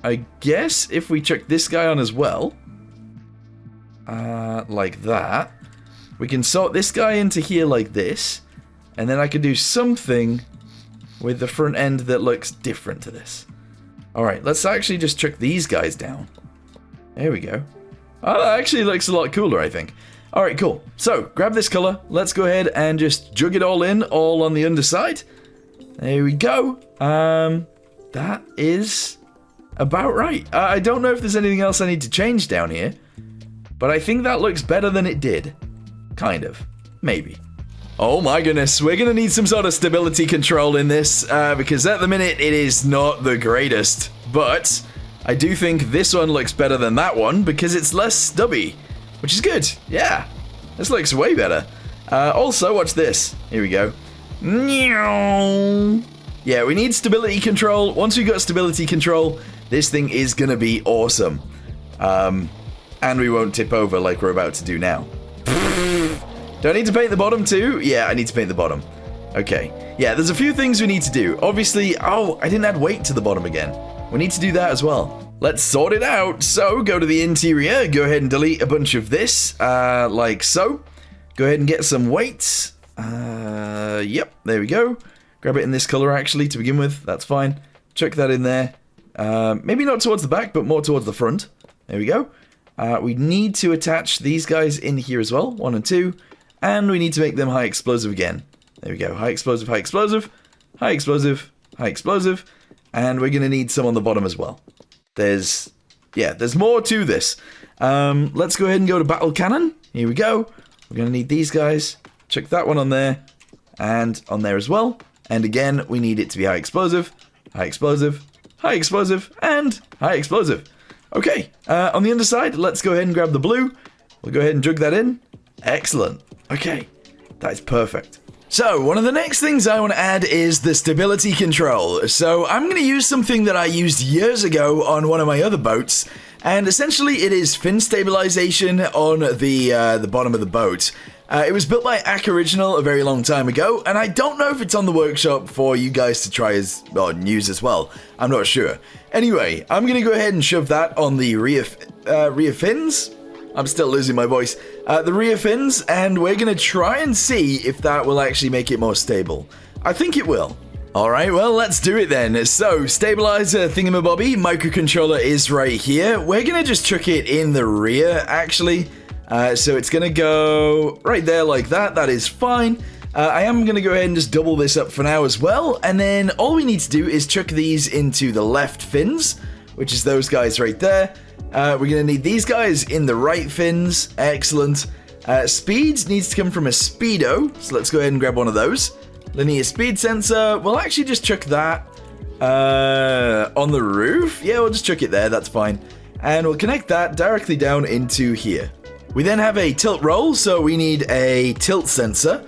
I guess if we chuck this guy on as well, like that, we can sort this guy into here like this, and then I could do something with the front end that looks different to this. Alright, let's actually just chuck these guys down. There we go. Oh, that actually looks a lot cooler, I think. Alright, cool. So, grab this color. Let's go ahead and just jug it all in, all on the underside. There we go. That is about right. I don't know if there's anything else I need to change down here, but I think that looks better than it did. Kind of. Maybe. Oh my goodness, we're going to need some sort of stability control in this, because at the minute it is not the greatest. But I do think this one looks better than that one because it's less stubby, which is good. Yeah, this looks way better. Also, watch this. Here we go. Yeah, we need stability control. Once we got stability control, this thing is going to be awesome. And we won't tip over like we're about to do now. Do I need to paint the bottom too? Yeah, I need to paint the bottom. Okay. Yeah, there's a few things we need to do. Obviously, oh, I didn't add weight to the bottom again. We need to do that as well. Let's sort it out. So, go to the interior. Go ahead and delete a bunch of this, like so. Go ahead and get some weights. Yep, there we go. Grab it in this color, actually, to begin with. That's fine. Chuck that in there. Maybe not towards the back, but more towards the front. There we go. We need to attach these guys in here as well. 1 and 2. And we need to make them high explosive again. There we go. High explosive, high explosive, high explosive, high explosive. And we're going to need some on the bottom as well. There's more to this. Let's go ahead and go to battle cannon. Here we go. We're going to need these guys. Chuck that one on there. And on there as well. And again, we need it to be high explosive, high explosive, high explosive, and high explosive. Okay, on the underside, let's go ahead and grab the blue. We'll go ahead and jug that in. Excellent. Okay, that is perfect. So, one of the next things I want to add is the stability control. So, I'm going to use something that I used years ago on one of my other boats. And essentially, it is fin stabilization on the bottom of the boat. It was built by Ack Original a very long time ago, and I don't know if it's on the workshop for you guys to try and use as well. I'm not sure. Anyway, I'm going to go ahead and shove that on the rear fins. I'm still losing my voice. The rear fins, and we're going to try and see if that will actually make it more stable. I think it will. Alright, well, let's do it then. So, stabilizer thingamabobby, microcontroller is right here. We're going to just chuck it in the rear, actually. So it's going to go right there like that. That is fine. I am going to go ahead and just double this up for now as well. And then all we need to do is chuck these into the left fins, which is those guys right there. We're going to need these guys in the right fins. Excellent. Speed needs to come from a speedo. So let's go ahead and grab one of those. Linear speed sensor. We'll actually just chuck that on the roof. Yeah, we'll just chuck it there. That's fine. And we'll connect that directly down into here. We then have a tilt roll. So we need a tilt sensor.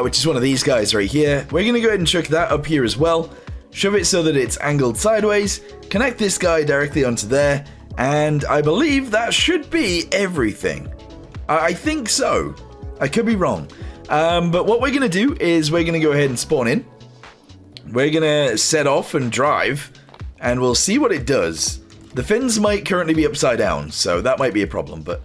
Which is one of these guys right here. We're going to go ahead and chuck that up here as well. Shove it so that it's angled sideways. Connect this guy directly onto there. And I believe that should be everything. I think so. I could be wrong. But what we're going to do is we're going to go ahead and spawn in. We're going to set off and drive. And we'll see what it does. The fins might currently be upside down. So that might be a problem. But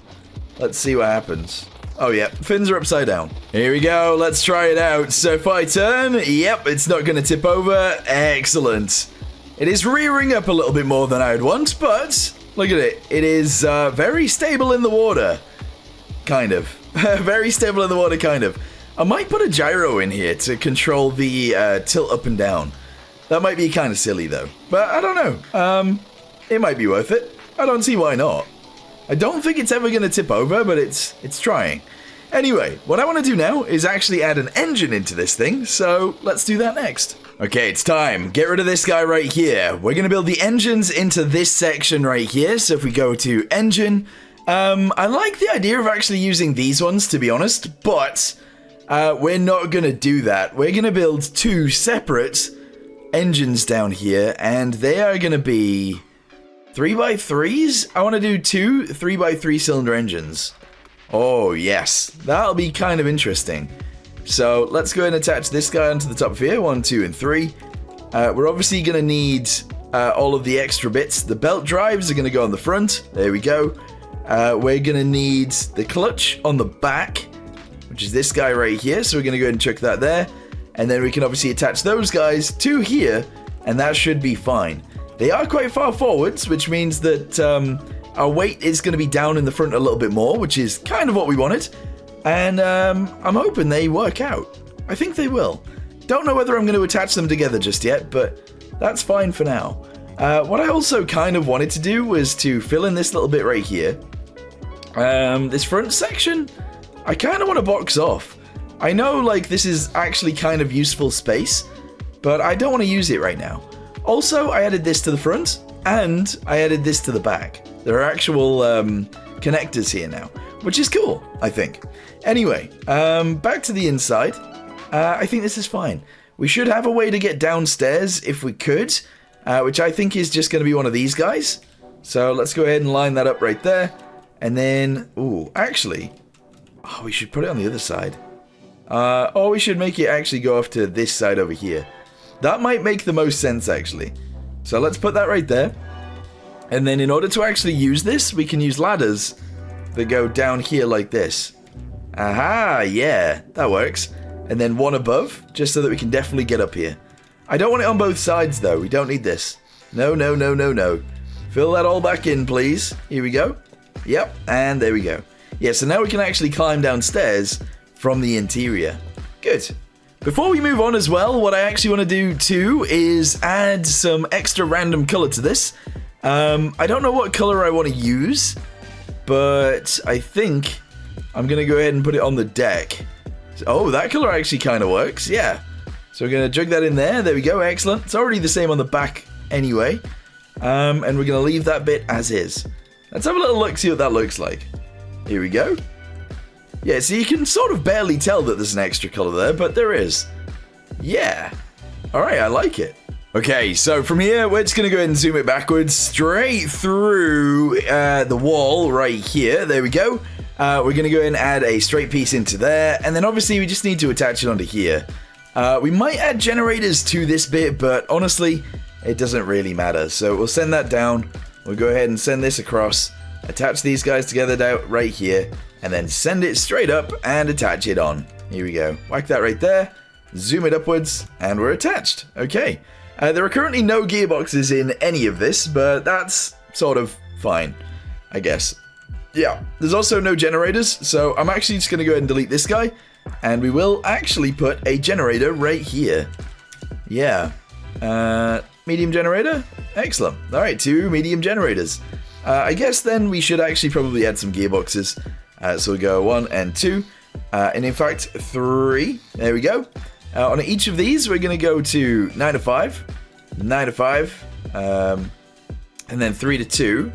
let's see what happens. Oh, yeah, fins are upside down. Here we go, let's try it out. So if I turn, yep, it's not going to tip over. Excellent. It is rearing up a little bit more than I would want, but look at it. It is very stable in the water. Kind of. Very stable in the water, kind of. I might put a gyro in here to control the tilt up and down. That might be kind of silly, though. But I don't know. It might be worth it. I don't see why not. I don't think it's ever going to tip over, but it's trying. Anyway, what I want to do now is actually add an engine into this thing, so let's do that next. Okay, it's time. Get rid of this guy right here. We're going to build the engines into this section right here, so if we go to engine, I like the idea of actually using these ones, to be honest, but we're not going to do that. We're going to build two separate engines down here, and they are going to be 3x3s? I want to do two 3x3 cylinder engines. Oh, yes. That'll be kind of interesting. So let's go ahead and attach this guy onto the top of here. 1, 2, and 3. We're obviously going to need all of the extra bits. The belt drives are going to go on the front. There we go. We're going to need the clutch on the back, which is this guy right here. So we're going to go ahead and chuck that there. And then we can obviously attach those guys to here, and that should be fine. They are quite far forwards, which means that our weight is going to be down in the front a little bit more, which is kind of what we wanted. And I'm hoping they work out. I think they will. Don't know whether I'm going to attach them together just yet, but that's fine for now. What I also kind of wanted to do was to fill in this little bit right here. This front section, I kind of want to box off. I know, like, this is actually kind of useful space, but I don't want to use it right now. Also, I added this to the front, and I added this to the back. There are actual connectors here now, which is cool, I think. Anyway, back to the inside. I think this is fine. We should have a way to get downstairs if we could, which I think is just going to be one of these guys. So let's go ahead and line that up right there. And then, ooh, actually, oh, we should put it on the other side. Or we should make it actually go off to this side over here. That might make the most sense, actually. So let's put that right there. And then in order to actually use this, we can use ladders that go down here like this. Aha, yeah, that works. And then one above, just so that we can definitely get up here. I don't want it on both sides, though. We don't need this. No, no, no, no, no. Fill that all back in, please. Here we go. Yep, and there we go. Yeah, so now we can actually climb downstairs from the interior. Good. Before we move on as well, what I actually want to do too is add some extra random color to this. I don't know what color I want to use, but I think I'm going to go ahead and put it on the deck. Oh, that color actually kind of works, yeah. So we're going to jug that in there. There we go, excellent. It's already the same on the back anyway. And we're going to leave that bit as is. Let's have a little look, see what that looks like. Here we go. Yeah, so you can sort of barely tell that there's an extra color there, but there is. Yeah. Alright, I like it. Okay, so from here, we're just going to go ahead and zoom it backwards, straight through the wall right here. There we go. We're going to go ahead and add a straight piece into there, and then obviously we just need to attach it onto here. We might add generators to this bit, but honestly, it doesn't really matter. So we'll send that down. We'll go ahead and send this across, attach these guys together down right here, and then send it straight up and attach it on. Here we go. Whack that right there, zoom it upwards, and we're attached. Okay. There are currently no gearboxes in any of this, but that's sort of fine, I guess. Yeah, there's also no generators, so I'm actually just going to go ahead and delete this guy, and we will actually put a generator right here. Yeah, medium generator, excellent. All right, 2 medium generators. I guess then we should actually probably add some gearboxes. So we go 1 and 2, and in fact 3. There we go. On each of these, we're going to go to 9 to 5, 9 to 5, and then 3 to 2,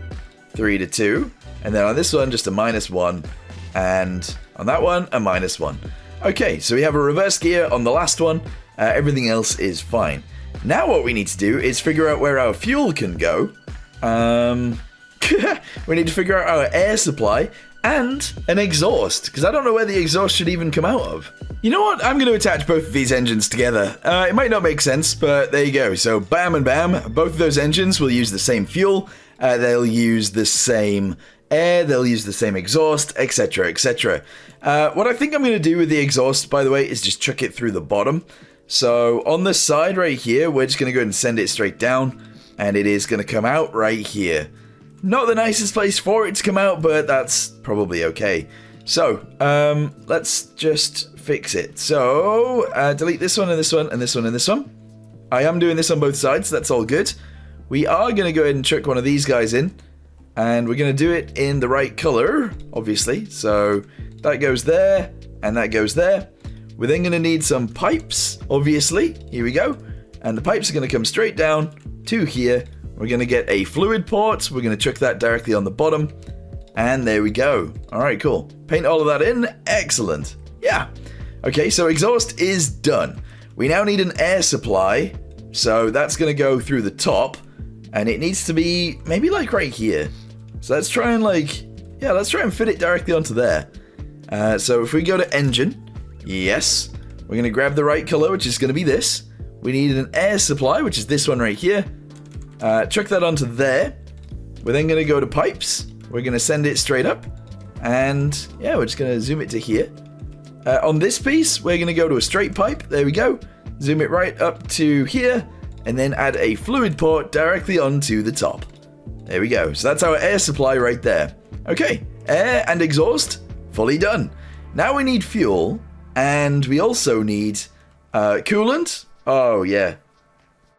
3 to 2, and then on this one just a -1, and on that one a -1. Okay, so we have a reverse gear on the last one. Everything else is fine. Now what we need to do is figure out where our fuel can go. We need to figure out our air supply and an exhaust, because I don't know where the exhaust should even come out of. You know what? I'm going to attach both of these engines together. It might not make sense, but there you go. So bam and bam, both of those engines will use the same fuel. They'll use the same air, they'll use the same exhaust, etc, etc. What I think I'm going to do with the exhaust, by the way, is just chuck it through the bottom. So on this side right here, we're just going to go ahead and send it straight down, and it is going to come out right here. Not the nicest place for it to come out, but that's probably okay. So, let's just fix it. So, delete this one and this one and this one and this one. I am doing this on both sides, so that's all good. We are going to go ahead and chuck one of these guys in, and we're going to do it in the right color, obviously. So, that goes there, and that goes there. We're then going to need some pipes, obviously. Here we go. And the pipes are going to come straight down to here. We're going to get a fluid port. We're going to chuck that directly on the bottom. And there we go. All right, cool. Paint all of that in. Excellent. Yeah. Okay, so exhaust is done. We now need an air supply. So that's going to go through the top. And it needs to be maybe like right here. So let's try and let's try and fit it directly onto there. So if we go to engine, yes, we're going to grab the right color, which is going to be this. We need an air supply, which is this one right here. Chuck that onto there. We're then going to go to pipes. We're going to send it straight up. And yeah, we're just going to zoom it to here. On this piece, we're going to go to a straight pipe. There we go. Zoom it right up to here. And then add a fluid port directly onto the top. There we go. So that's our air supply right there. Okay, air and exhaust, fully done. Now we need fuel. And we also need coolant. Oh, yeah.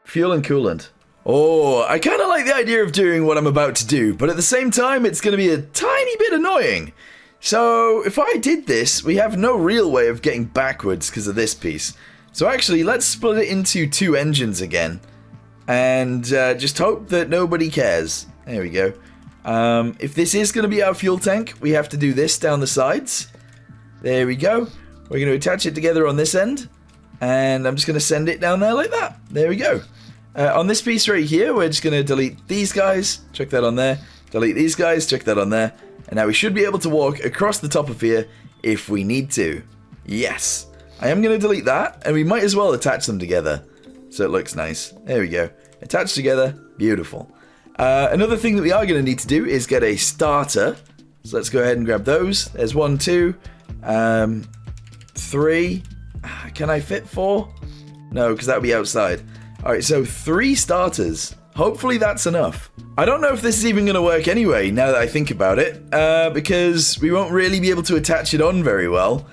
Fuel and coolant. Oh, I kind of like the idea of doing what I'm about to do, but at the same time, it's going to be a tiny bit annoying. So, if I did this, we have no real way of getting backwards because of this piece. So actually, let's split it into 2 engines again, and just hope that nobody cares. There we go. If this is going to be our fuel tank, we have to do this down the sides. There we go. We're going to attach it together on this end, and I'm just going to send it down there like that. There we go. On this piece right here, we're just going to delete these guys, chuck that on there, delete these guys, chuck that on there, and now we should be able to walk across the top of here if we need to. Yes. I am going to delete that, and we might as well attach them together so it looks nice. There we go. Attached together. Beautiful. Another thing that we are going to need to do is get a starter. So let's go ahead and grab those. There's 1, 2, 3. Can I fit 4? No, because that would be outside. Alright, so 3 starters. Hopefully that's enough. I don't know if this is even going to work anyway, now that I think about it, because we won't really be able to attach it on very well,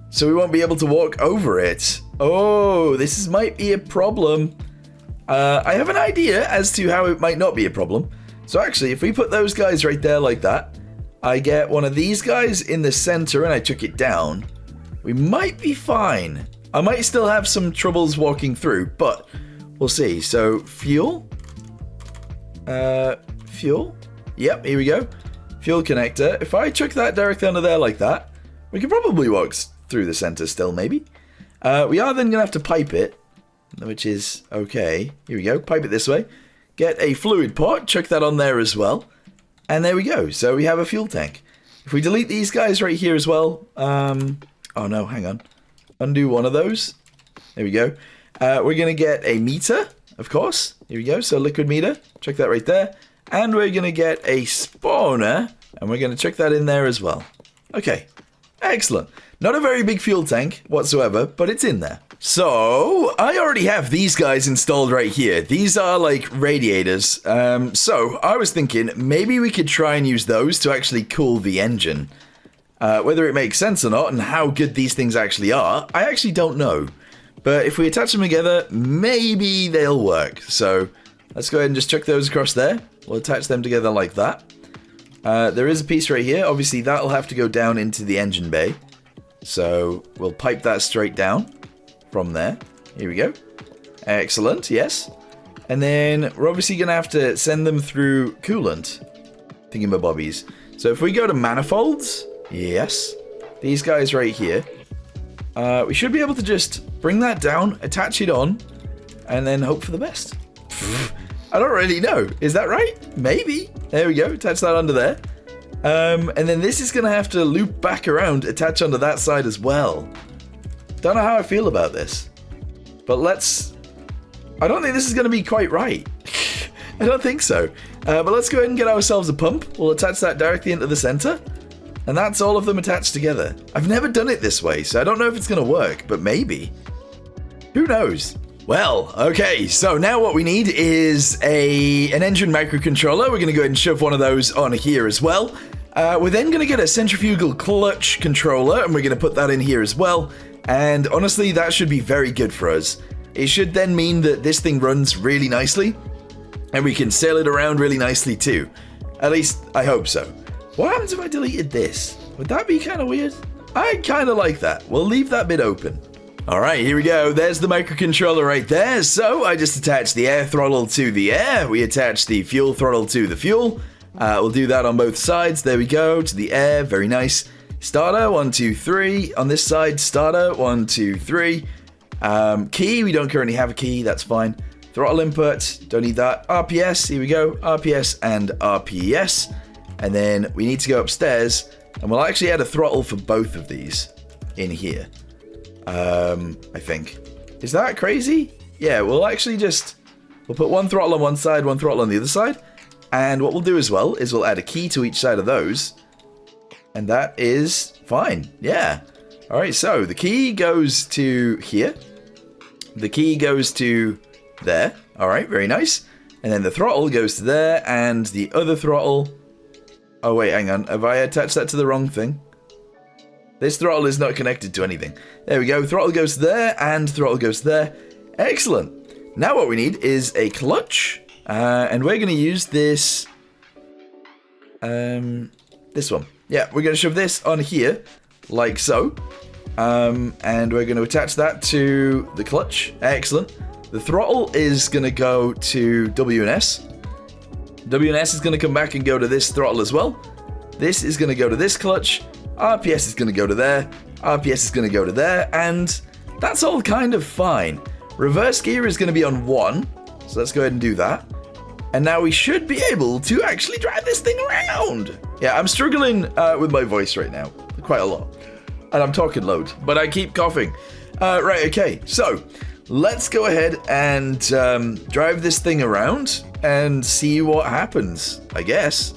so we won't be able to walk over it. Oh, this might be a problem. I have an idea as to how it might not be a problem. So actually, if we put those guys right there like that, I get one of these guys in the center and I chuck it down, we might be fine. I might still have some troubles walking through, but we'll see. So, fuel. Fuel. Yep, here we go. Fuel connector. If I chuck that directly under there like that, we can probably walk through the center still, maybe. We are then going to have to pipe it, which is okay. Here we go. Pipe it this way. Get a fluid pot. Chuck that on there as well. And there we go. So we have a fuel tank. If we delete these guys right here as well. Oh no, hang on. Undo one of those. There we go. We're going to get a meter, of course. Here we go. So liquid meter. Check that right there. And we're going to get a spawner. And we're going to check that in there as well. Okay. Excellent. Not a very big fuel tank whatsoever, but it's in there. So, I already have these guys installed right here. These are like radiators. So, I was thinking maybe we could try and use those to actually cool the engine. Whether it makes sense or not and how good these things actually are, I actually don't know. But if we attach them together, maybe they'll work. So, let's go ahead and just chuck those across there. We'll attach them together like that. There is a piece right here. Obviously, that'll have to go down into the engine bay. So, we'll pipe that straight down from there. Here we go. Excellent, yes. And then, we're obviously going to have to send them through coolant. Thingamabobbies. So, if we go to manifolds, yes. These guys right here. We should be able to just bring that down, attach it on, and then hope for the best. I don't really know. Is that right? Maybe. There we go. Attach that under there. And then this is going to have to loop back around, attach onto that side as well. Don't know how I feel about this. But I don't think this is going to be quite right. I don't think so. But let's go ahead and get ourselves a pump. We'll attach that directly into the center. And that's all of them attached together. I've never done it this way, so I don't know if it's going to work, but maybe. Who knows? Well, okay, so now what we need is an engine microcontroller. We're going to go ahead and shove one of those on here as well. We're then going to get a centrifugal clutch controller, and we're going to put that in here as well. And honestly, that should be very good for us. It should then mean that this thing runs really nicely, and we can sail it around really nicely too. At least, I hope so. What happens if I deleted this? Would that be kind of weird? I kind of like that. We'll leave that bit open. Alright, here we go. There's the microcontroller right there. So, I just attached the air throttle to the air. We attach the fuel throttle to the fuel. We'll do that on both sides. There we go, to the air. Very nice. Starter, 1, 2, 3. On this side, starter, 1, 2, 3. Key, we don't currently have a key. That's fine. Throttle input, don't need that. RPS, here we go. RPS and RPS. And then we need to go upstairs, and we'll actually add a throttle for both of these in here. I think. Is that crazy? Yeah, we'll put one throttle on one side, one throttle on the other side. And what we'll do as well is we'll add a key to each side of those. And that is fine. Yeah. All right, so the key goes to here. The key goes to there. All right, very nice. And then the throttle goes to there, and the other throttle... Oh, wait, hang on. Have I attached that to the wrong thing? This throttle is not connected to anything. There we go. Throttle goes there, and throttle goes there. Excellent. Now what we need is a clutch. And we're going to use this... this one. Yeah, we're going to shove this on here, like so. And we're going to attach that to the clutch. Excellent. The throttle is going to go to W&S. W&S is going to come back and go to this throttle as well. This is going to go to this clutch. RPS is going to go to there. RPS is going to go to there. And that's all kind of fine. Reverse gear is going to be on 1. So let's go ahead and do that. And now we should be able to actually drive this thing around. Yeah, I'm struggling with my voice right now. Quite a lot. And I'm talking loads, but I keep coughing. Right, okay. So let's go ahead and drive this thing around and see what happens, I guess.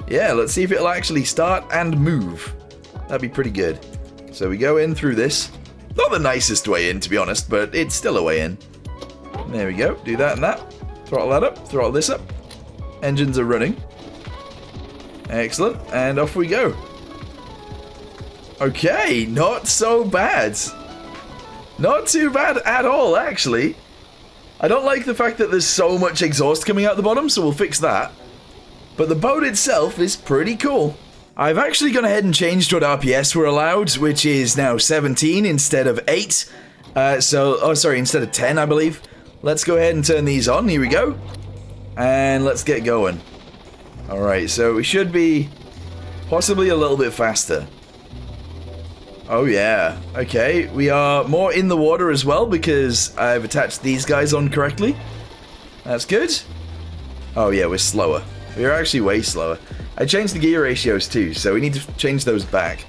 Yeah, let's see if it'll actually start and move. That'd be pretty good. So we go in through this. Not the nicest way in, to be honest, but it's still a way in. There we go. Do that and that. Throttle that up. Throttle this up. Engines are running. Excellent. And off we go. Okay, not so bad. Not too bad at all, actually. I don't like the fact that there's so much exhaust coming out the bottom, so we'll fix that. But the boat itself is pretty cool. I've actually gone ahead and changed what RPS we're allowed, which is now 17 instead of 8. Instead of 10, I believe. Let's go ahead and turn these on. Here we go. And let's get going. Alright, so we should be possibly a little bit faster. Oh yeah, okay, we are more in the water as well because I've attached these guys on correctly. That's good. Oh yeah, we're slower. We're actually way slower. I changed the gear ratios too, so we need to change those back.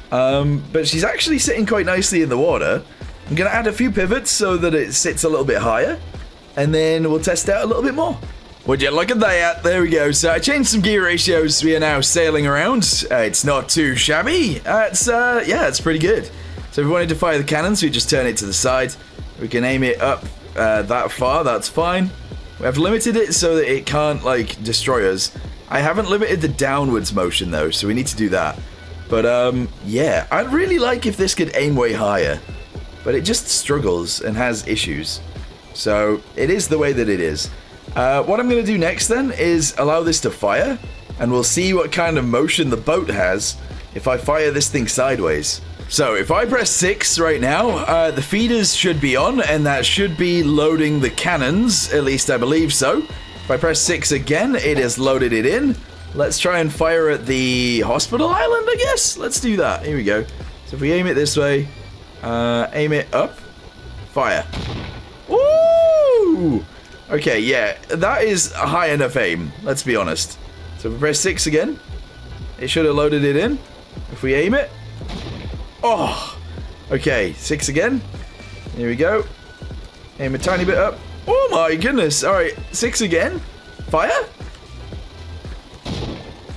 But she's actually sitting quite nicely in the water. I'm going to add a few pivots so that it sits a little bit higher, and then we'll test out a little bit more. Would you look at that? There we go. So I changed some gear ratios. We are now sailing around. It's not too shabby. Yeah, it's pretty good. So if we wanted to fire the cannons, we just turn it to the side. We can aim it up that far. That's fine. We have limited it so that it can't, like, destroy us. I haven't limited the downwards motion, though, so we need to do that. But, yeah, I'd really like if this could aim way higher. But it just struggles and has issues. So it is the way that it is. What I'm going to do next then is allow this to fire, and we'll see what kind of motion the boat has if I fire this thing sideways. So if I press 6 right now, the feeders should be on, and that should be loading the cannons, at least I believe so. If I press 6 again, it has loaded it in. Let's try and fire at the hospital island, I guess. Let's do that. Here we go. So if we aim it this way, aim it up, fire. Woo! Okay, yeah, that is a high enough aim, let's be honest. So if we press 6 again, it should have loaded it in. If we aim it, oh, okay, 6 again. Here we go. Aim a tiny bit up. Oh my goodness, all right, 6 again, fire.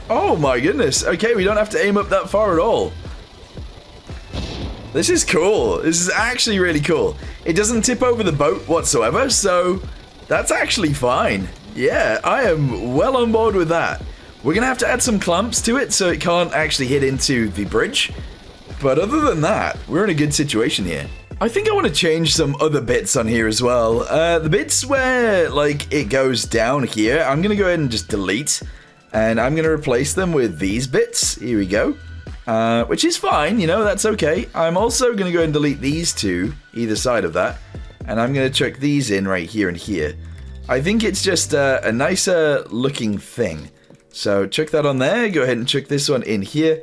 Oh my goodness, okay, we don't have to aim up that far at all. This is cool, this is actually really cool. It doesn't tip over the boat whatsoever, so that's actually fine. Yeah, I am well on board with that. We're gonna have to add some clamps to it so it can't actually hit into the bridge. But other than that, we're in a good situation here. I think I want to change some other bits on here as well. The bits where, like, it goes down here, I'm gonna go ahead and just delete. And I'm gonna replace them with these bits. Here we go. Which is fine, you know, that's okay. I'm also gonna go ahead and delete these two, either side of that. And I'm going to chuck these in right here and here. I think it's just a nicer looking thing. So chuck that on there. Go ahead and chuck this one in here.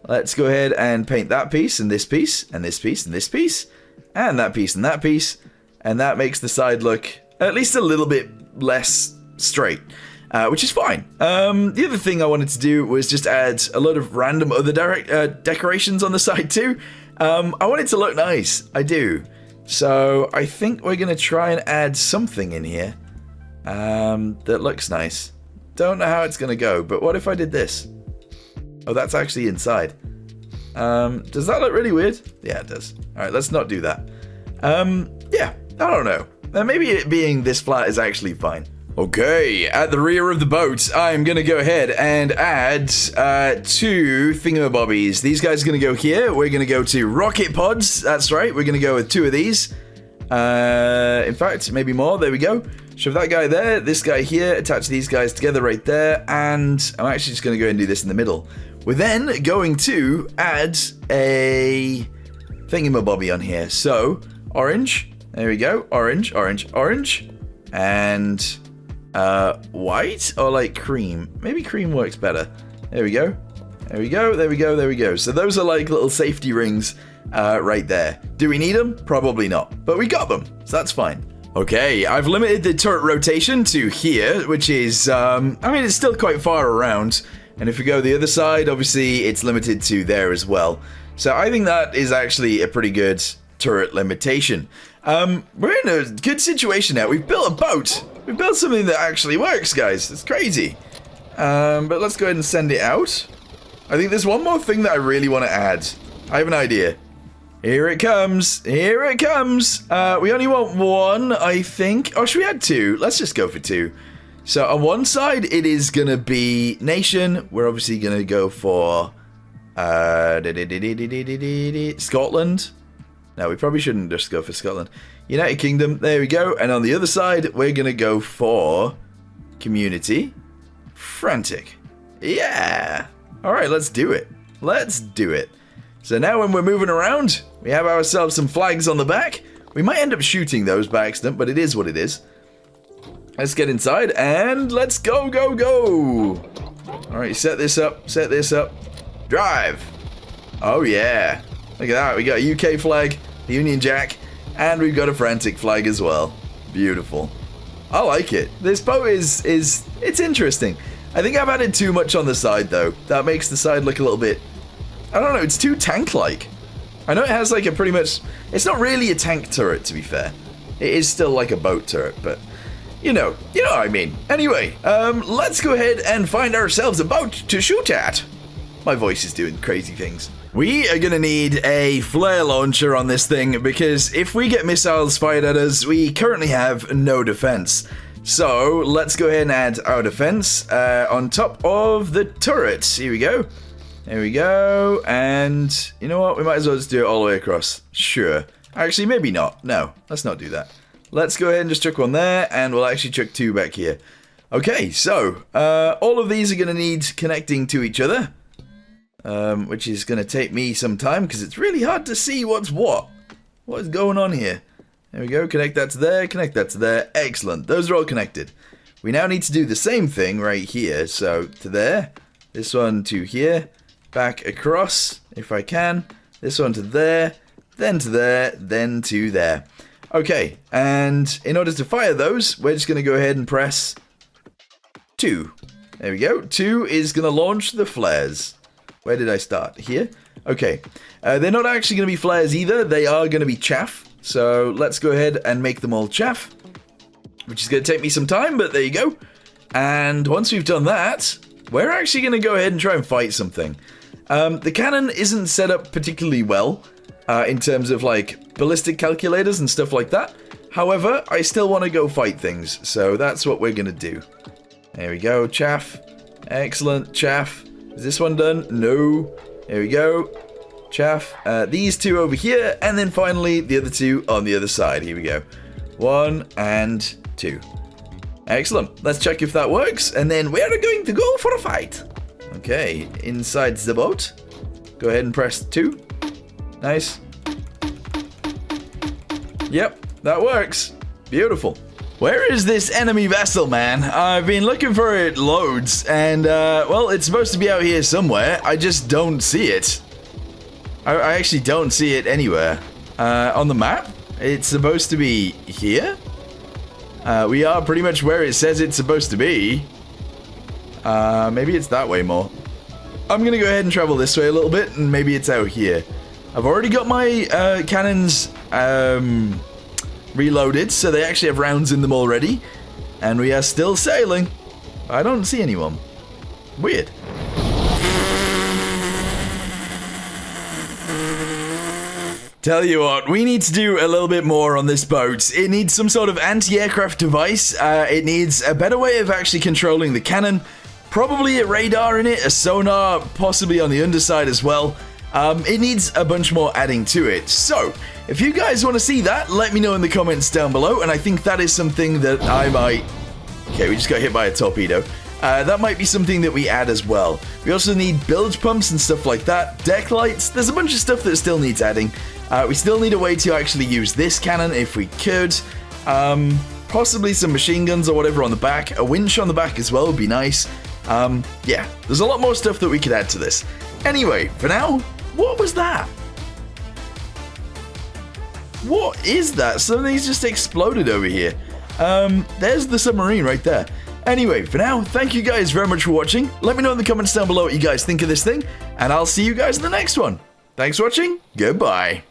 Let's go ahead and paint that piece and this piece and this piece and this piece. And that piece and that piece. And that makes the side look at least a little bit less straight. Which is fine. The other thing I wanted to do was just add a lot of random other decorations on the side too. I want it to look nice. I do. So I think we're going to try and add something in here that looks nice. Don't know how it's going to go, but what if I did this? Oh, that's actually inside. Does that look really weird? Yeah, it does. All right, let's not do that. Yeah, I don't know. Maybe it being this flat is actually fine. Okay, at the rear of the boat, I'm going to go ahead and add 2 thingamabobbies. These guys are going to go here. We're going to go to rocket pods. That's right. We're going to go with 2 of these. In fact, maybe more. There we go. Shove that guy there, this guy here, attach these guys together right there, and I'm actually just going to go and do this in the middle. We're then going to add a thingamabobby on here. So, orange. There we go. Orange, orange, orange. And white or like cream. Maybe cream works better. There we go. There we go. There we go. There we go. So those are like little safety rings right there. Do we need them? Probably not. But we got them. So that's fine. Okay, I've limited the turret rotation to here, which is, I mean, it's still quite far around. And if we go the other side, obviously it's limited to there as well. So I think that is actually a pretty good turret limitation. We're in a good situation now. We've built a boat. We've built something that actually works, guys. It's crazy. But let's go ahead and send it out. I think there's one more thing that I really want to add. I have an idea. Here it comes. Here it comes. We only want 1, I think. Oh, should we add 2? Let's just go for 2. So on one side, it is going to be nation. We're obviously going to go for Scotland. No, we probably shouldn't just go for Scotland. United Kingdom, there we go. And on the other side, we're going to go for community. Frantic. Yeah. All right, let's do it. Let's do it. So now when we're moving around, we have ourselves some flags on the back. We might end up shooting those by accident, but it is what it is. Let's get inside and let's go, go, go. All right, set this up, drive. Oh yeah, look at that. We got a UK flag, the Union Jack, and we've got a Frantic flag as well. Beautiful. I like it. This boat is it's interesting. I think I've added too much on the side though. That makes the side look a little bit, I don't know, it's too tank-like. I know it has like a pretty much, it's not really a tank turret to be fair. It is still like a boat turret, but You know what I mean. Anyway, let's go ahead and find ourselves a boat to shoot at. My voice is doing crazy things. We are gonna need a flare launcher on this thing because if we get missiles fired at us, we currently have no defense. So let's go ahead and add our defense on top of the turrets. Here we go. There we go. And you know what? We might as well just do it all the way across. Sure. Actually, maybe not. No, let's not do that. Let's go ahead and just chuck one there, and we'll actually chuck two back here. Okay, so all of these are going to need connecting to each other, which is going to take me some time because it's really hard to see what's what. What is going on here? There we go. Connect that to there. Connect that to there. Excellent. Those are all connected. We now need to do the same thing right here. So to there. This one to here. Back across, if I can. This one to there. Then to there. Then to there. Okay, and in order to fire those, we're just going to go ahead and press 2. There we go. 2 is going to launch the flares. Where did I start? Here? Okay. They're not actually going to be flares either. They are going to be chaff. So let's go ahead and make them all chaff, which is going to take me some time, but there you go. And once we've done that, we're actually going to go ahead and try and fight something. The cannon isn't set up particularly well. In terms of like ballistic calculators and stuff like that. However, I still want to go fight things, so that's what we're gonna do. There we go, chaff. Excellent, chaff. Is this one done? No. There we go. Chaff. These two over here, and then finally the other two on the other side. Here we go. 1 and 2. Excellent. Let's check if that works, and then we are going to go for a fight. Okay, inside the boat. Go ahead and press 2. Nice. Yep, that works. Beautiful. Where is this enemy vessel, man? I've been looking for it loads, and, well, it's supposed to be out here somewhere. I just don't see it. I actually don't see it anywhere. On the map, it's supposed to be here. We are pretty much where it says it's supposed to be. Maybe it's that way more. I'm gonna go ahead and travel this way a little bit, and maybe it's out here. I've already got my cannons reloaded, so they actually have rounds in them already. And we are still sailing. I don't see anyone. Weird. Tell you what, we need to do a little bit more on this boat. It needs some sort of anti-aircraft device. It needs a better way of actually controlling the cannon. Probably a radar in it, a sonar, possibly on the underside as well. It needs a bunch more adding to it. So, if you guys want to see that, let me know in the comments down below, and I think that is something that I might... Okay, we just got hit by a torpedo. That might be something that we add as well. We also need bilge pumps and stuff like that, deck lights, there's a bunch of stuff that still needs adding. We still need a way to actually use this cannon if we could. Possibly some machine guns or whatever on the back, a winch on the back as well would be nice. Yeah, there's a lot more stuff that we could add to this. Anyway, for now... What was that? What is that? Something's just exploded over here. There's the submarine right there. Anyway, for now, thank you guys very much for watching. Let me know in the comments down below what you guys think of this thing, and I'll see you guys in the next one. Thanks for watching. Goodbye.